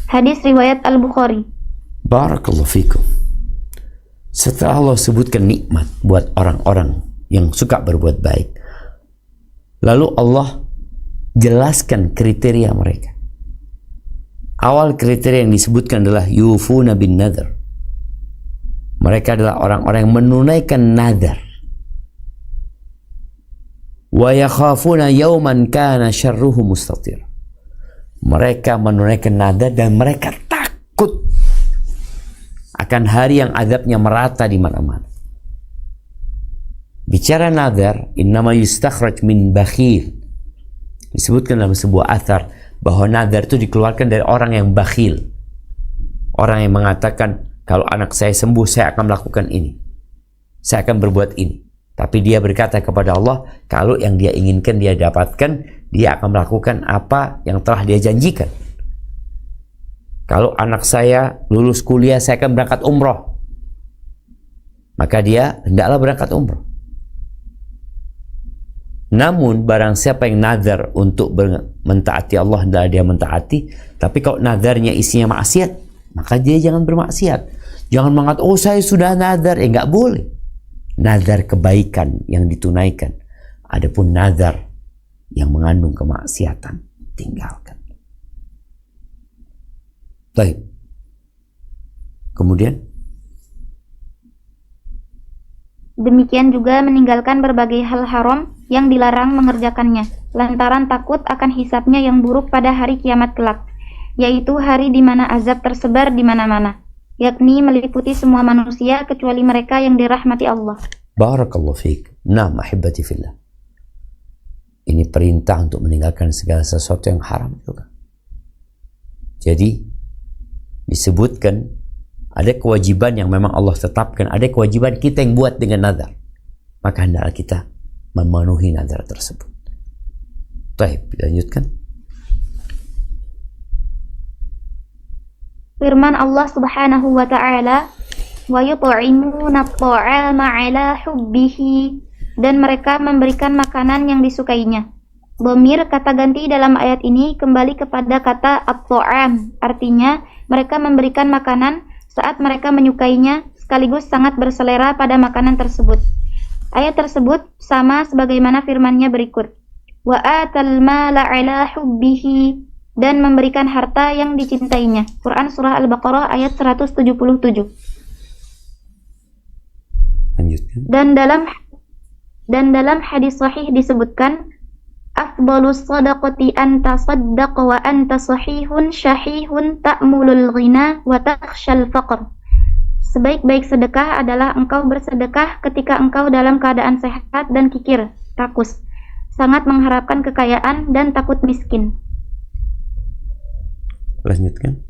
Hadis riwayat Al-Bukhari. Barakallahu fikum. Setelah Allah sebutkan nikmat buat orang-orang yang suka berbuat baik, lalu Allah jelaskan kriteria mereka. Awal kriteria yang disebutkan adalah yufuna bin nadhr. Mereka adalah orang-orang yang menunaikan nadar. Wa yakhafuna yawman kana syarruhu mustatir. Mereka menunaikan nadar dan mereka takut akan hari yang azabnya merata di mana-mana. Bicara nadar, innama yustakhraj min bakhil. Disebutkan dalam sebuah athar bahwa nadar itu dikeluarkan dari orang yang bakhil. Orang yang mengatakan, kalau anak saya sembuh, saya akan melakukan ini. Saya akan berbuat ini. Tapi dia berkata kepada Allah, kalau yang dia inginkan dia dapatkan, dia akan melakukan apa yang telah dia janjikan. Kalau anak saya lulus kuliah, saya akan berangkat umroh. Maka dia hendaklah berangkat umroh. Namun barang siapa yang nazar untuk mentaati Allah, hendaklah dia mentaati. Tapi kalau nazarnya isinya maksiat, maka dia jangan bermaksiat. Jangan mengatakan, oh saya sudah nazar. Nggak boleh. Nazar kebaikan yang ditunaikan. Adapun nazar yang mengandung kemaksiatan, tinggalkan. Baik. Kemudian demikian juga meninggalkan berbagai hal haram yang dilarang mengerjakannya, lantaran takut akan hisabnya yang buruk pada hari kiamat kelak, yaitu hari di mana azab tersebar di mana-mana, yakni meliputi semua manusia kecuali mereka yang dirahmati Allah. Barakallahu fiik. Naam ahibati fillah. Ini perintah untuk meninggalkan segala sesuatu yang haram juga. Jadi disebutkan ada kewajiban yang memang Allah tetapkan, ada kewajiban kita yang buat dengan nazar. Maka hendaklah kita memenuhi nazar tersebut. Baik, lanjutkan. Firman Allah Subhanahu wa taala, wa yut'imuna at-ta'ama 'ala hubbihi, dan mereka memberikan makanan yang disukainya. Dhamir kata ganti dalam ayat ini kembali kepada kata at-ta'am, artinya mereka memberikan makanan saat mereka menyukainya sekaligus sangat berselera pada makanan tersebut. Ayat tersebut sama sebagaimana firman-Nya berikut, wa atal mala 'ala hubbihi, dan memberikan harta yang dicintainya. Quran surah Al-Baqarah ayat 177. Lanjutkan. Dan dalam hadis sahih disebutkan, afdhalus sadaqati an tasaddaqa wa anta sahihun syahihun ta'mulul ghina wa takhshal faqr. Sebaik-baik sedekah adalah engkau bersedekah ketika engkau dalam keadaan sehat dan kikir, rakus, sangat mengharapkan kekayaan dan takut miskin. Lanjutkan.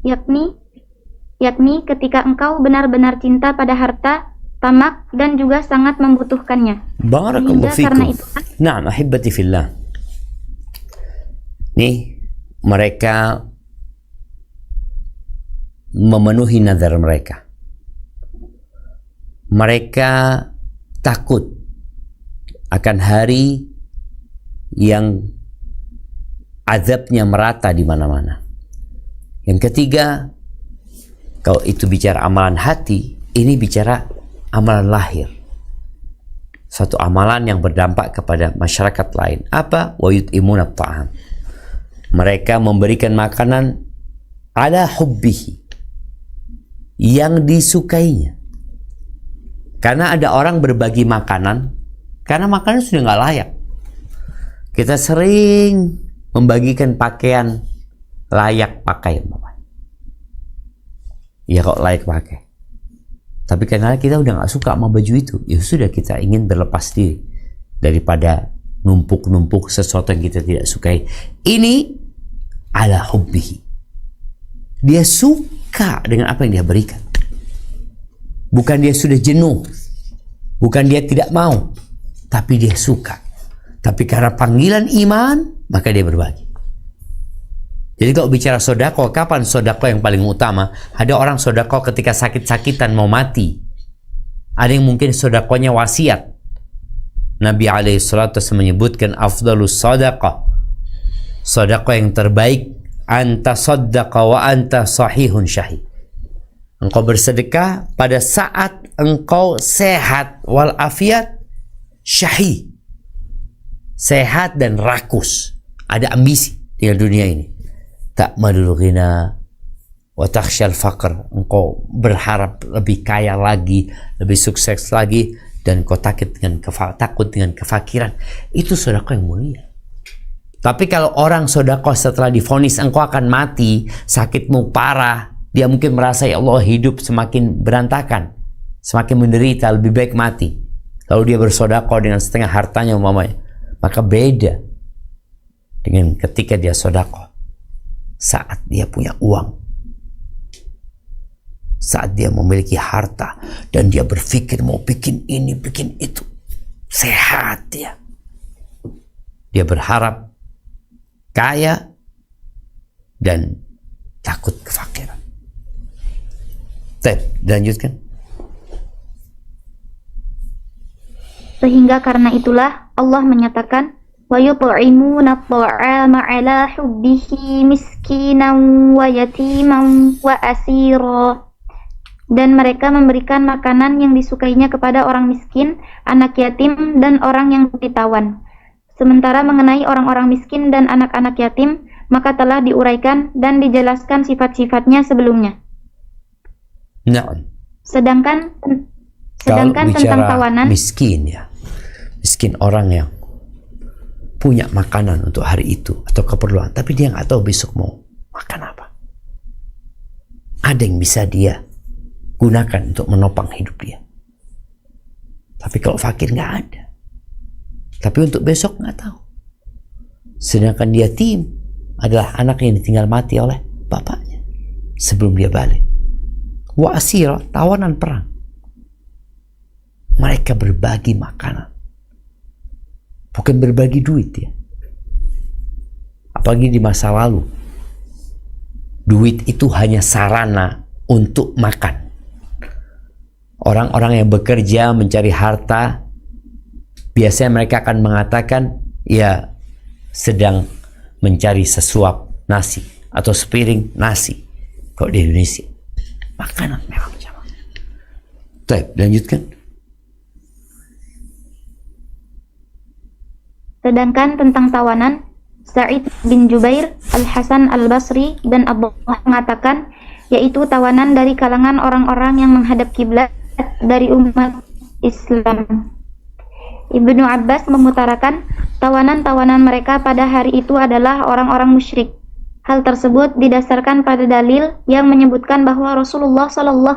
Yakni ketika engkau benar-benar cinta pada harta, tamak, dan juga sangat membutuhkannya. Barakallahu fikum. Karena itu, Naam ahibati fillah. Nih, mereka memenuhi nazar mereka. Mereka takut akan hari yang azabnya merata di mana-mana. Yang ketiga, kalau itu bicara amalan hati, ini bicara amalan lahir. Satu amalan yang berdampak kepada masyarakat lain. Apa? Wa yut'imuna at-ta'am. Mereka memberikan makanan ala hubbihi, yang disukainya. Karena ada orang berbagi makanan karena makanan sudah nggak layak. Kita sering membagikan pakaian layak pakai. Ya kok layak pakai. Tapi karena kita udah gak suka sama baju itu, ya sudah, kita ingin berlepas diri daripada numpuk-numpuk sesuatu yang kita tidak sukai. Ini ala hubbihi. Dia suka dengan apa yang dia berikan. Bukan dia sudah jenuh, bukan dia tidak mau, tapi dia suka. Tapi karena panggilan iman, maka dia berbagi. Jadi kalau bicara sodako, kapan sodako yang paling utama? Ada orang sodako ketika sakit-sakitan mau mati. Ada yang mungkin sodakonya wasiat. Nabi alaihissalatu menyebutkan afdalus sodako. Sodako yang terbaik, anta sodaka wa anta sahihun syahid. Engkau bersedekah pada saat engkau sehat walafiat syahid. Sehat dan rakus. Ada ambisi dengan dunia ini. Ta'madul ghina wa takhsyal faqr. Engkau berharap lebih kaya lagi, lebih sukses lagi, dan kau takut dengan kefakiran. Itu sedekah yang mulia. Tapi kalau orang sedekah setelah divonis engkau akan mati, sakitmu parah, dia mungkin merasa, ya Allah, hidup semakin berantakan, semakin menderita, lebih baik mati. Lalu dia bersedekah dengan setengah hartanya umpamanya. Maka beda dengan ketika dia sedekah saat dia punya uang, saat dia memiliki harta dan dia berpikir mau bikin ini, bikin itu, sehat dia berharap kaya dan takut kefakiran. Lanjutkan. Sehingga karena itulah Allah menyatakan wa yut'imuna at'ama 'ala hubbihi miskinan wa yatiman wa asira. Dan mereka memberikan makanan yang disukainya kepada orang miskin, anak yatim, dan orang yang ditawan. Sementara mengenai orang-orang miskin dan anak-anak yatim, maka telah diuraikan dan dijelaskan sifat-sifatnya sebelumnya. Nah, Sedangkan tentang tawanan, miskin, ya, miskin orang yang punya makanan untuk hari itu atau keperluan, tapi dia nggak tahu besok mau makan apa. Ada yang bisa dia gunakan untuk menopang hidup dia. Tapi kalau fakir nggak ada. Tapi untuk besok nggak tahu. Sedangkan dia yatim adalah anak yang ditinggal mati oleh bapaknya sebelum dia balik. Wa asira, tawanan perang. Mereka berbagi makanan, bukan berbagi duit, ya. Apalagi di masa lalu, duit itu hanya sarana untuk makan. Orang-orang yang bekerja mencari harta, biasanya mereka akan mengatakan, ya, sedang mencari sesuap nasi atau sepiring nasi. Kalau di Indonesia, makanan memang sama. Baik, lanjutkan. sedangkan tentang tawanan, Sa'id bin Jubair, Al-Hasan Al-Basri, dan Abdullah mengatakan, yaitu tawanan dari kalangan orang-orang yang menghadap kiblat dari umat Islam. Ibnu Abbas mengutarakan, tawanan-tawanan mereka pada hari itu adalah orang-orang musyrik. Hal tersebut didasarkan pada dalil yang menyebutkan bahwa Rasulullah SAW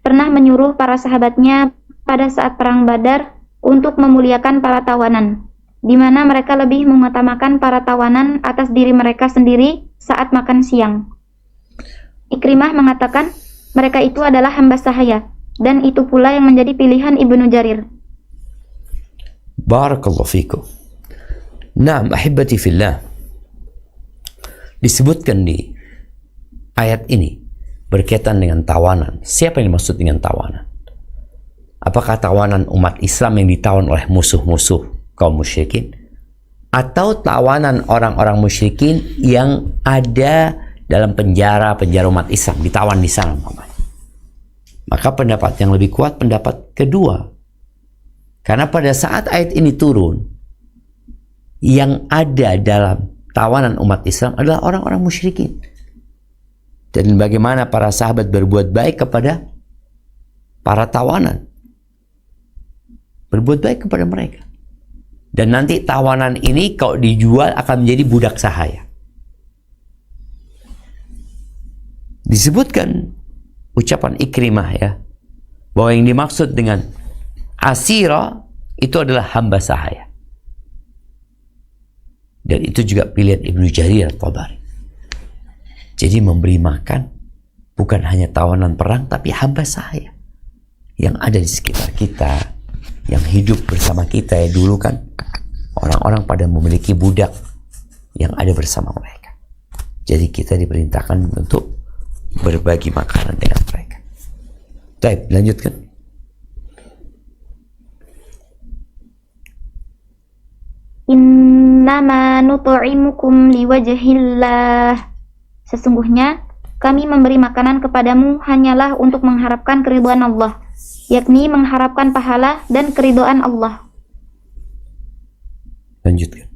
pernah menyuruh para sahabatnya pada saat perang Badar untuk memuliakan para tawanan, di mana mereka lebih mengutamakan para tawanan atas diri mereka sendiri saat makan siang. Ikrimah mengatakan, mereka itu adalah hamba sahaya, dan itu pula yang menjadi pilihan Ibnu Jarir. Barakallahu fikum. Naam, ahibati fillah. Disebutkan di ayat ini berkaitan dengan tawanan. Siapa yang dimaksud dengan tawanan? Apakah tawanan umat Islam yang ditawan oleh musuh-musuh kaum musyrikin? Atau tawanan orang-orang musyrikin yang ada dalam penjara umat Islam, ditawan di sana? Maka pendapat yang lebih kuat pendapat kedua. Karena pada saat ayat ini turun, yang ada dalam tawanan umat Islam adalah orang-orang musyrikin. Dan bagaimana para sahabat berbuat baik kepada para tawanan. Berbuat baik kepada mereka. Dan nanti tawanan ini kalau dijual akan menjadi budak sahaya. Disebutkan ucapan Ikrimah ya, bahwa yang dimaksud dengan asira itu adalah hamba sahaya. Dan itu juga pilihan Ibnu Jarir At-Tabari. Jadi memberi makan bukan hanya tawanan perang, tapi hamba sahaya yang ada di sekitar kita, yang hidup bersama kita ya. Dulu kan orang-orang pada memiliki budak yang ada bersama mereka. Jadi kita diperintahkan untuk berbagi makanan dengan mereka. Baik, lanjutkan. Innama nut'imukum liwajhillah. Sesungguhnya kami memberi makanan kepadamu hanyalah untuk mengharapkan keridhaan Allah, yakni mengharapkan pahala dan keridhaan Allah. Lanjutkan.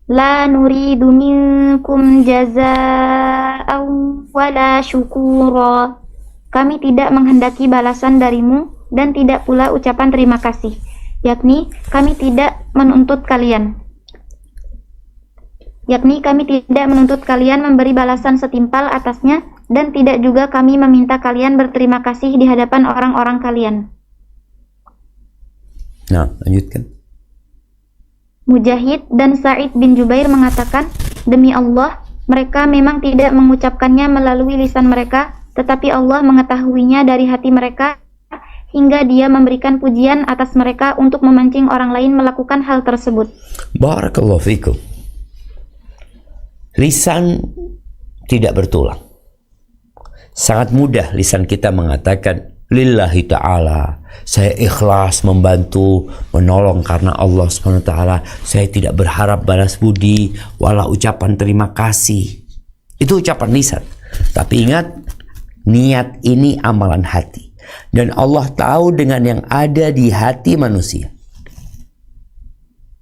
La nuridu minkum jazaa'an wala syukura. Kami tidak menghendaki balasan darimu dan tidak pula ucapan terima kasih, yakni kami tidak menuntut kalian memberi balasan setimpal atasnya, dan tidak juga kami meminta kalian berterima kasih di hadapan orang-orang kalian. Nah, lanjutkan. Mujahid dan Sa'id bin Jubair mengatakan, demi Allah, mereka memang tidak mengucapkannya melalui lisan mereka, tetapi Allah mengetahuinya dari hati mereka, hingga Dia memberikan pujian atas mereka untuk memancing orang lain melakukan hal tersebut. Barakallahu fikum. Lisan tidak bertulang. Sangat mudah lisan kita mengatakan, lillahi ta'ala, saya ikhlas membantu, menolong karena Allah SWT. Saya tidak berharap balas budi, wala ucapan terima kasih. Itu ucapan lisan. Tapi ingat, niat ini amalan hati. Dan Allah tahu dengan yang ada di hati manusia.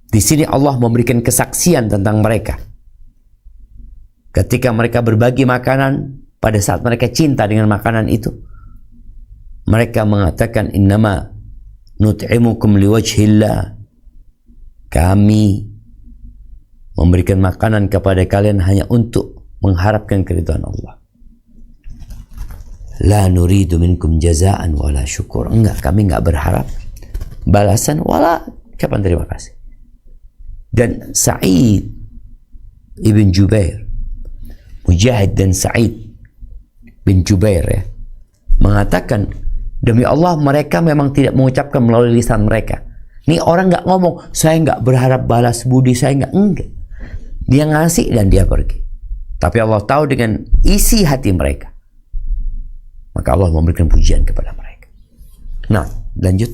Di sini Allah memberikan kesaksian tentang mereka. Ketika mereka berbagi makanan, pada saat mereka cinta dengan makanan itu, mereka mengatakan, innama nut'imukum liwajhillah. Kami memberikan makanan kepada kalian hanya untuk mengharapkan keridhaan Allah. La nuridu minkum jazaan wala syukur. Enggak, kami enggak berharap balasan wala ucapan terima kasih. Dan Sa'id ibn Jubair, Mujahid dan Sa'id bin Jubair ya, mengatakan, demi Allah mereka memang tidak mengucapkan melalui lisan mereka. Ini orang nggak ngomong, saya nggak berharap balas budi, saya enggak. Dia ngasih dan dia pergi. Tapi Allah tahu dengan isi hati mereka. Maka Allah memberikan pujian kepada mereka. Nah, lanjut.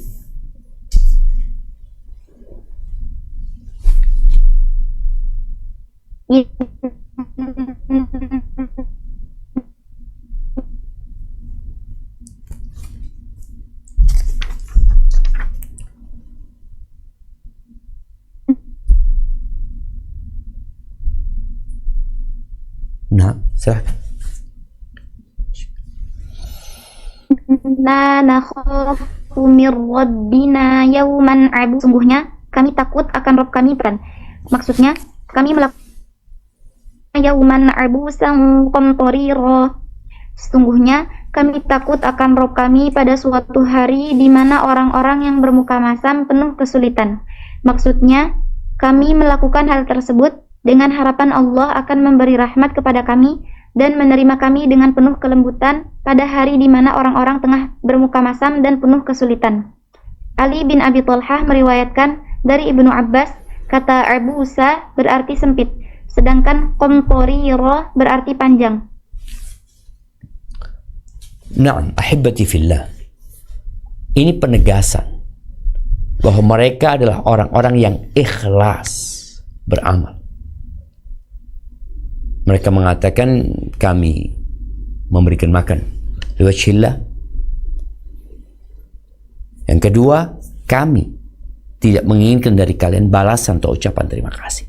Nah, silahkan. La nakhafu mir rabbina yawman abu. Sungguhnya kami takut akan Rabb kami. Maksudnya kami melakukan yawman abusan qamtarira. Sesungguhnya kami takut akan Rabb kami pada suatu hari di mana orang-orang yang bermuka masam penuh kesulitan. Maksudnya kami melakukan hal tersebut dengan harapan Allah akan memberi rahmat kepada kami dan menerima kami dengan penuh kelembutan pada hari di mana orang-orang tengah bermuka masam dan penuh kesulitan. Ali bin Abi Thalhah meriwayatkan dari Ibnu Abbas, kata abusa berarti sempit, sedangkan qamtarira berarti panjang. Na'am, ahibati fillah. Ini penegasan bahwa mereka adalah orang-orang yang ikhlas beramal. Mereka mengatakan, kami memberikan makan liwajhillah. Yang kedua, kami tidak menginginkan dari kalian balasan atau ucapan terima kasih.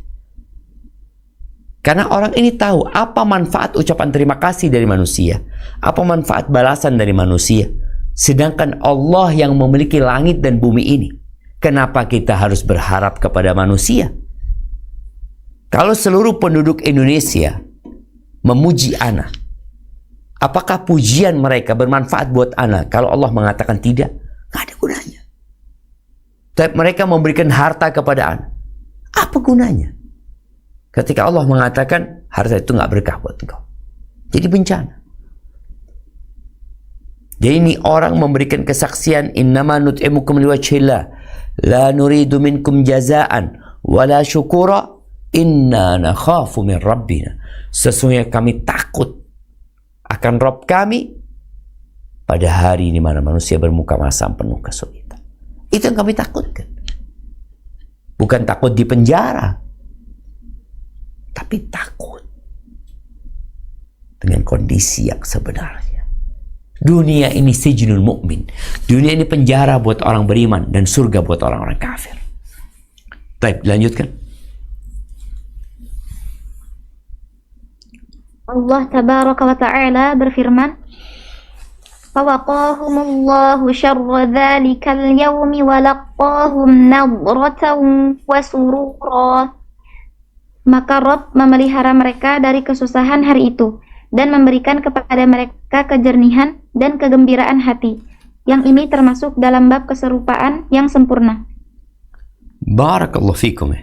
Karena orang ini tahu apa manfaat ucapan terima kasih dari manusia, apa manfaat balasan dari manusia. Sedangkan Allah yang memiliki langit dan bumi ini, Kenapa kita harus berharap kepada manusia? Kalau seluruh penduduk Indonesia memuji ana, apakah pujian mereka bermanfaat buat ana? Kalau Allah mengatakan tidak, nggak ada gunanya. Tapi mereka memberikan harta kepada ana, apa gunanya? Ketika Allah mengatakan harta itu nggak berkah buat engkau, jadi bencana. Jadi ini orang memberikan kesaksian, innama nut'imukum liwajhillah, la nuridu minkum jazaan, wala syukura, inna nakhafu min rabbina. Sesungguhnya kami takut akan Rabb kami pada hari di mana manusia bermuka masam penuh kesulitan. Itu yang kami takutkan. Bukan takut di penjara, tapi takut dengan kondisi yang sebenarnya. Dunia ini sijnul mukmin. Dunia ini penjara buat orang beriman dan surga buat orang-orang kafir. Baik, lanjutkan. Allah tabaraka wa ta'ala berfirman, "Fawaqahumullahu syarra dzalikal yaumi wa laqahum nadratan wa surura." Maka Rabb memelihara mereka dari kesusahan hari itu dan memberikan kepada mereka kejernihan dan kegembiraan hati. Yang ini termasuk dalam bab keserupaan yang sempurna. Barakallahu fikum.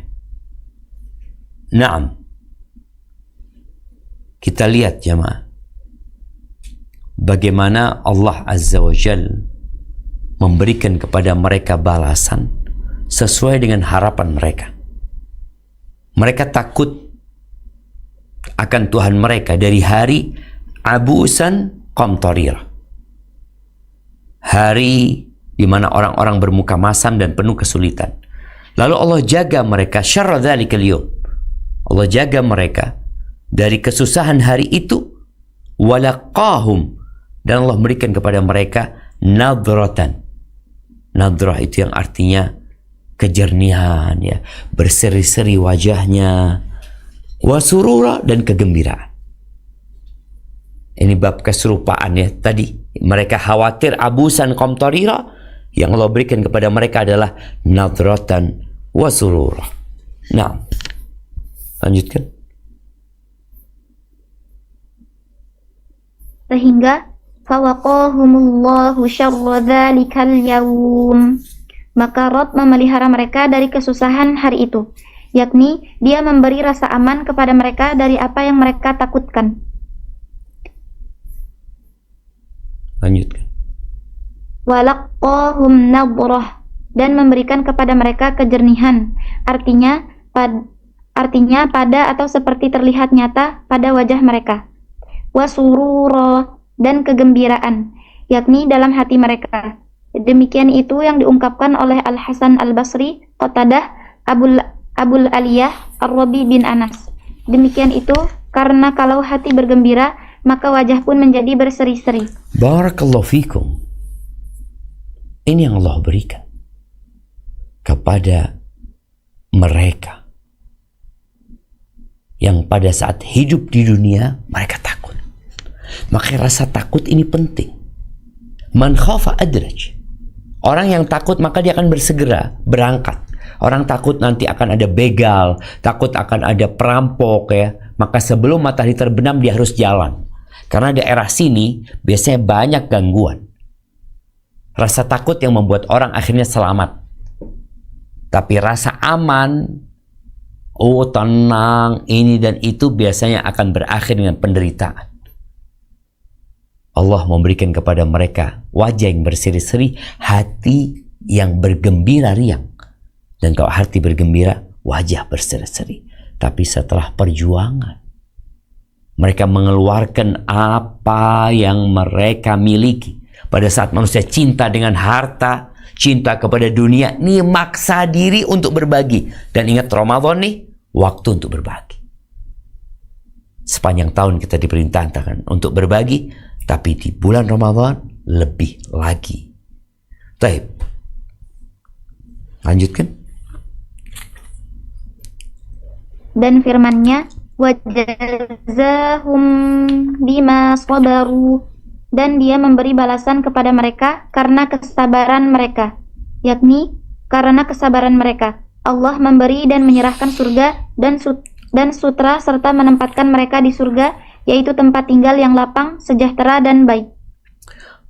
Naam. Kita lihat jemaah, bagaimana Allah Azza wa Jal memberikan kepada mereka balasan sesuai dengan harapan mereka. Mereka takut akan Tuhan mereka dari hari abusan qamtarira, hari di mana orang-orang bermuka masam dan penuh kesulitan. Lalu Allah jaga mereka syarra dzalikal yaum. Allah jaga mereka dari kesusahan hari itu, walaqahum, dan Allah berikan kepada mereka nadratan. Nadrah itu yang artinya kejernihan, ya, berseri-seri wajahnya, wasurura, dan kegembiraan. Ini bab keserupaan, ya. Tadi mereka khawatir abusan qamtarira, yang Allah berikan kepada mereka adalah nadratan wasurura. Nah, lanjutkan. Sehingga fawaqahumullahu syarra dzalikal yaum, maka Rabb memelihara mereka dari kesusahan hari itu, yakni Dia memberi rasa aman kepada mereka dari apa yang mereka takutkan. Lanjutkan. Walaqahum nadrah, dan memberikan kepada mereka kejernihan, artinya pada atau seperti terlihat nyata pada wajah mereka. Wasurura, dan kegembiraan, yakni dalam hati mereka. Demikian itu yang diungkapkan oleh Al-Hasan Al-Basri, Qatadah, Abul Aliyah, Ar-Rabi bin Anas. Demikian itu karena kalau hati bergembira, maka wajah pun menjadi berseri-seri. Barakallahu fikum. Ini yang Allah berikan kepada mereka yang pada saat hidup di dunia mereka takut. Maka rasa takut ini penting. Man khafa adraj. Orang yang takut maka dia akan bersegera berangkat. Orang takut nanti akan ada begal, takut akan ada perampok, ya. Maka sebelum matahari terbenam dia harus jalan. Karena daerah sini biasanya banyak gangguan. Rasa takut yang membuat orang akhirnya selamat. Tapi rasa aman, oh tenang, ini dan itu biasanya akan berakhir dengan penderitaan. Allah memberikan kepada mereka wajah yang berseri-seri, hati yang bergembira riang. Dan kalau hati bergembira, wajah berseri-seri. Tapi setelah perjuangan, mereka mengeluarkan apa yang mereka miliki. Pada saat manusia cinta dengan harta, cinta kepada dunia, ini maksa diri untuk berbagi. Dan ingat Ramadan nih, waktu untuk berbagi. Sepanjang tahun kita diperintahkan untuk berbagi, tapi di bulan Ramadan lebih lagi. Baik. Lanjutkan. Dan firman-Nya, wajazahum bima sabaru, dan Dia memberi balasan kepada mereka karena kesabaran mereka, yakni karena kesabaran mereka. Allah memberi dan menyerahkan surga dan sutra serta menempatkan mereka di surga, yaitu tempat tinggal yang lapang, sejahtera dan baik.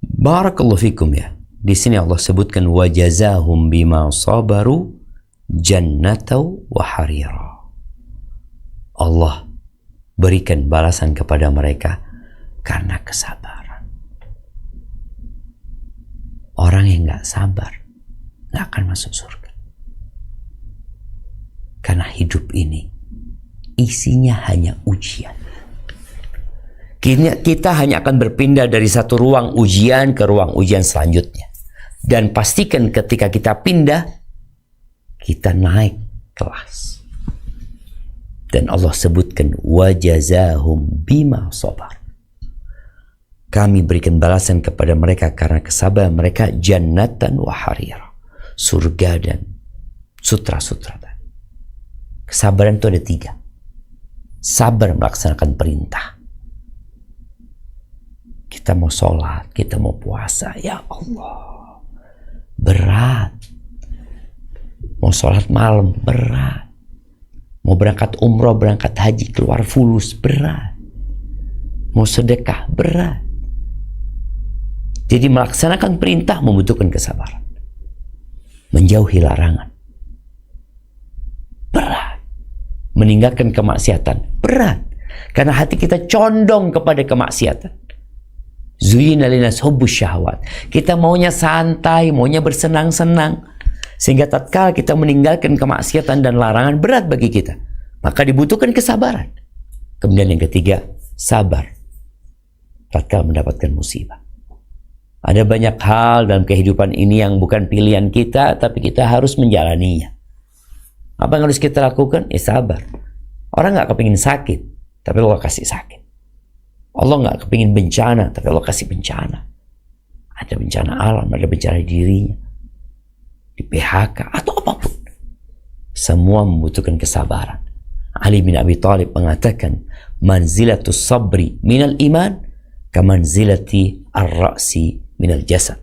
Barakallahu fikum ya. Di sini Allah sebutkan wajazahum bima sabaru jannatau wa harira. Allah berikan balasan kepada mereka karena kesabaran. Orang yang gak sabar gak akan masuk surga. Karena hidup ini isinya hanya ujian. Kita hanya akan berpindah dari satu ruang ujian ke ruang ujian selanjutnya. Dan pastikan ketika kita pindah, kita naik kelas. Dan Allah sebutkan wajazahum bima sabar. Kami berikan balasan kepada mereka karena kesabaran mereka jannatan wa harira. Surga dan sutra-sutra. Kesabaran itu ada 3. Sabar melaksanakan perintah. Kita mau sholat, kita mau puasa, ya Allah, berat. Mau sholat malam, berat. Mau berangkat umroh, berangkat haji, keluar fulus, berat. Mau sedekah, berat. Jadi melaksanakan perintah membutuhkan kesabaran. Menjauhi larangan, berat. Meninggalkan kemaksiatan, berat. Karena hati kita condong kepada kemaksiatan. Zuyina linas hubbus syahwat. Kita maunya santai, maunya bersenang-senang. Sehingga tatkala kita meninggalkan kemaksiatan dan larangan, berat bagi kita. Maka dibutuhkan kesabaran. Kemudian yang ketiga, sabar tatkala mendapatkan musibah. Ada banyak hal dalam kehidupan ini yang bukan pilihan kita, tapi kita harus menjalaninya. Apa yang harus kita lakukan? Ya sabar. Orang gak kepingin sakit, tapi Allah kasih sakit. Allah gak kepingin bencana, tapi Allah kasih bencana. Ada bencana alam, ada bencana dirinya, di PHK, atau apapun. Semua membutuhkan kesabaran. Ali bin Abi Thalib mengatakan, manzilatus sabri minal iman, kamanzilati ar-ra'si minal jasad.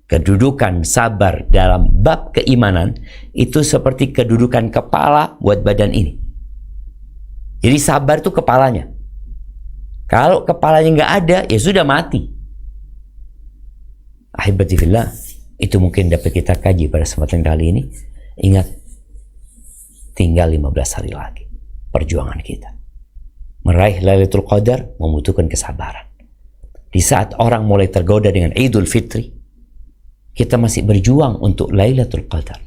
Kedudukan sabar dalam bab keimanan itu seperti kedudukan kepala buat badan ini. Jadi sabar itu kepalanya. Kalau kepalanya nggak ada, ya sudah mati. Ahibati fillah, itu mungkin dapat kita kaji pada kesempatan kali ini. Ingat, tinggal 15 hari lagi perjuangan kita. Meraih Lailatul Qadar membutuhkan kesabaran. Di saat orang mulai tergoda dengan Idul Fitri, kita masih berjuang untuk Lailatul Qadar.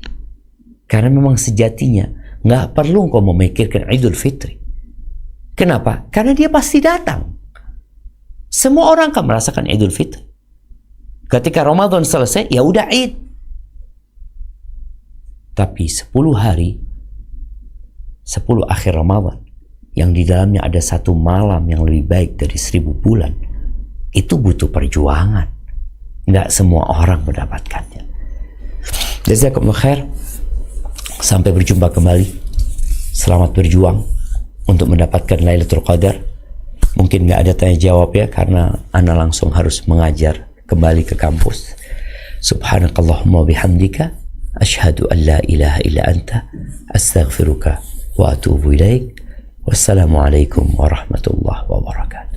Karena memang sejatinya nggak perlu kau memikirkan Idul Fitri. Kenapa? Karena dia pasti datang. Semua orang akan merasakan Idul Fitri. Ketika Ramadan selesai, ya udah Id. Tapi 10 hari, 10 akhir Ramadan, yang di dalamnya ada 1 malam yang lebih baik dari 1000 bulan, itu butuh perjuangan. Nggak semua orang mendapatkannya. Jazakumullah khair. Sampai berjumpa kembali. Selamat berjuang untuk mendapatkan Lailatul Qadar. Mungkin nggak ada tanya jawab ya, karena Ana langsung harus mengajar kembali ke kampus. Subhanakallahumma bihamdika asyhadu an la ilaha illa anta astaghfiruka wa atubu ilaik. Wassalamualaikum warahmatullahi wabarakatuh.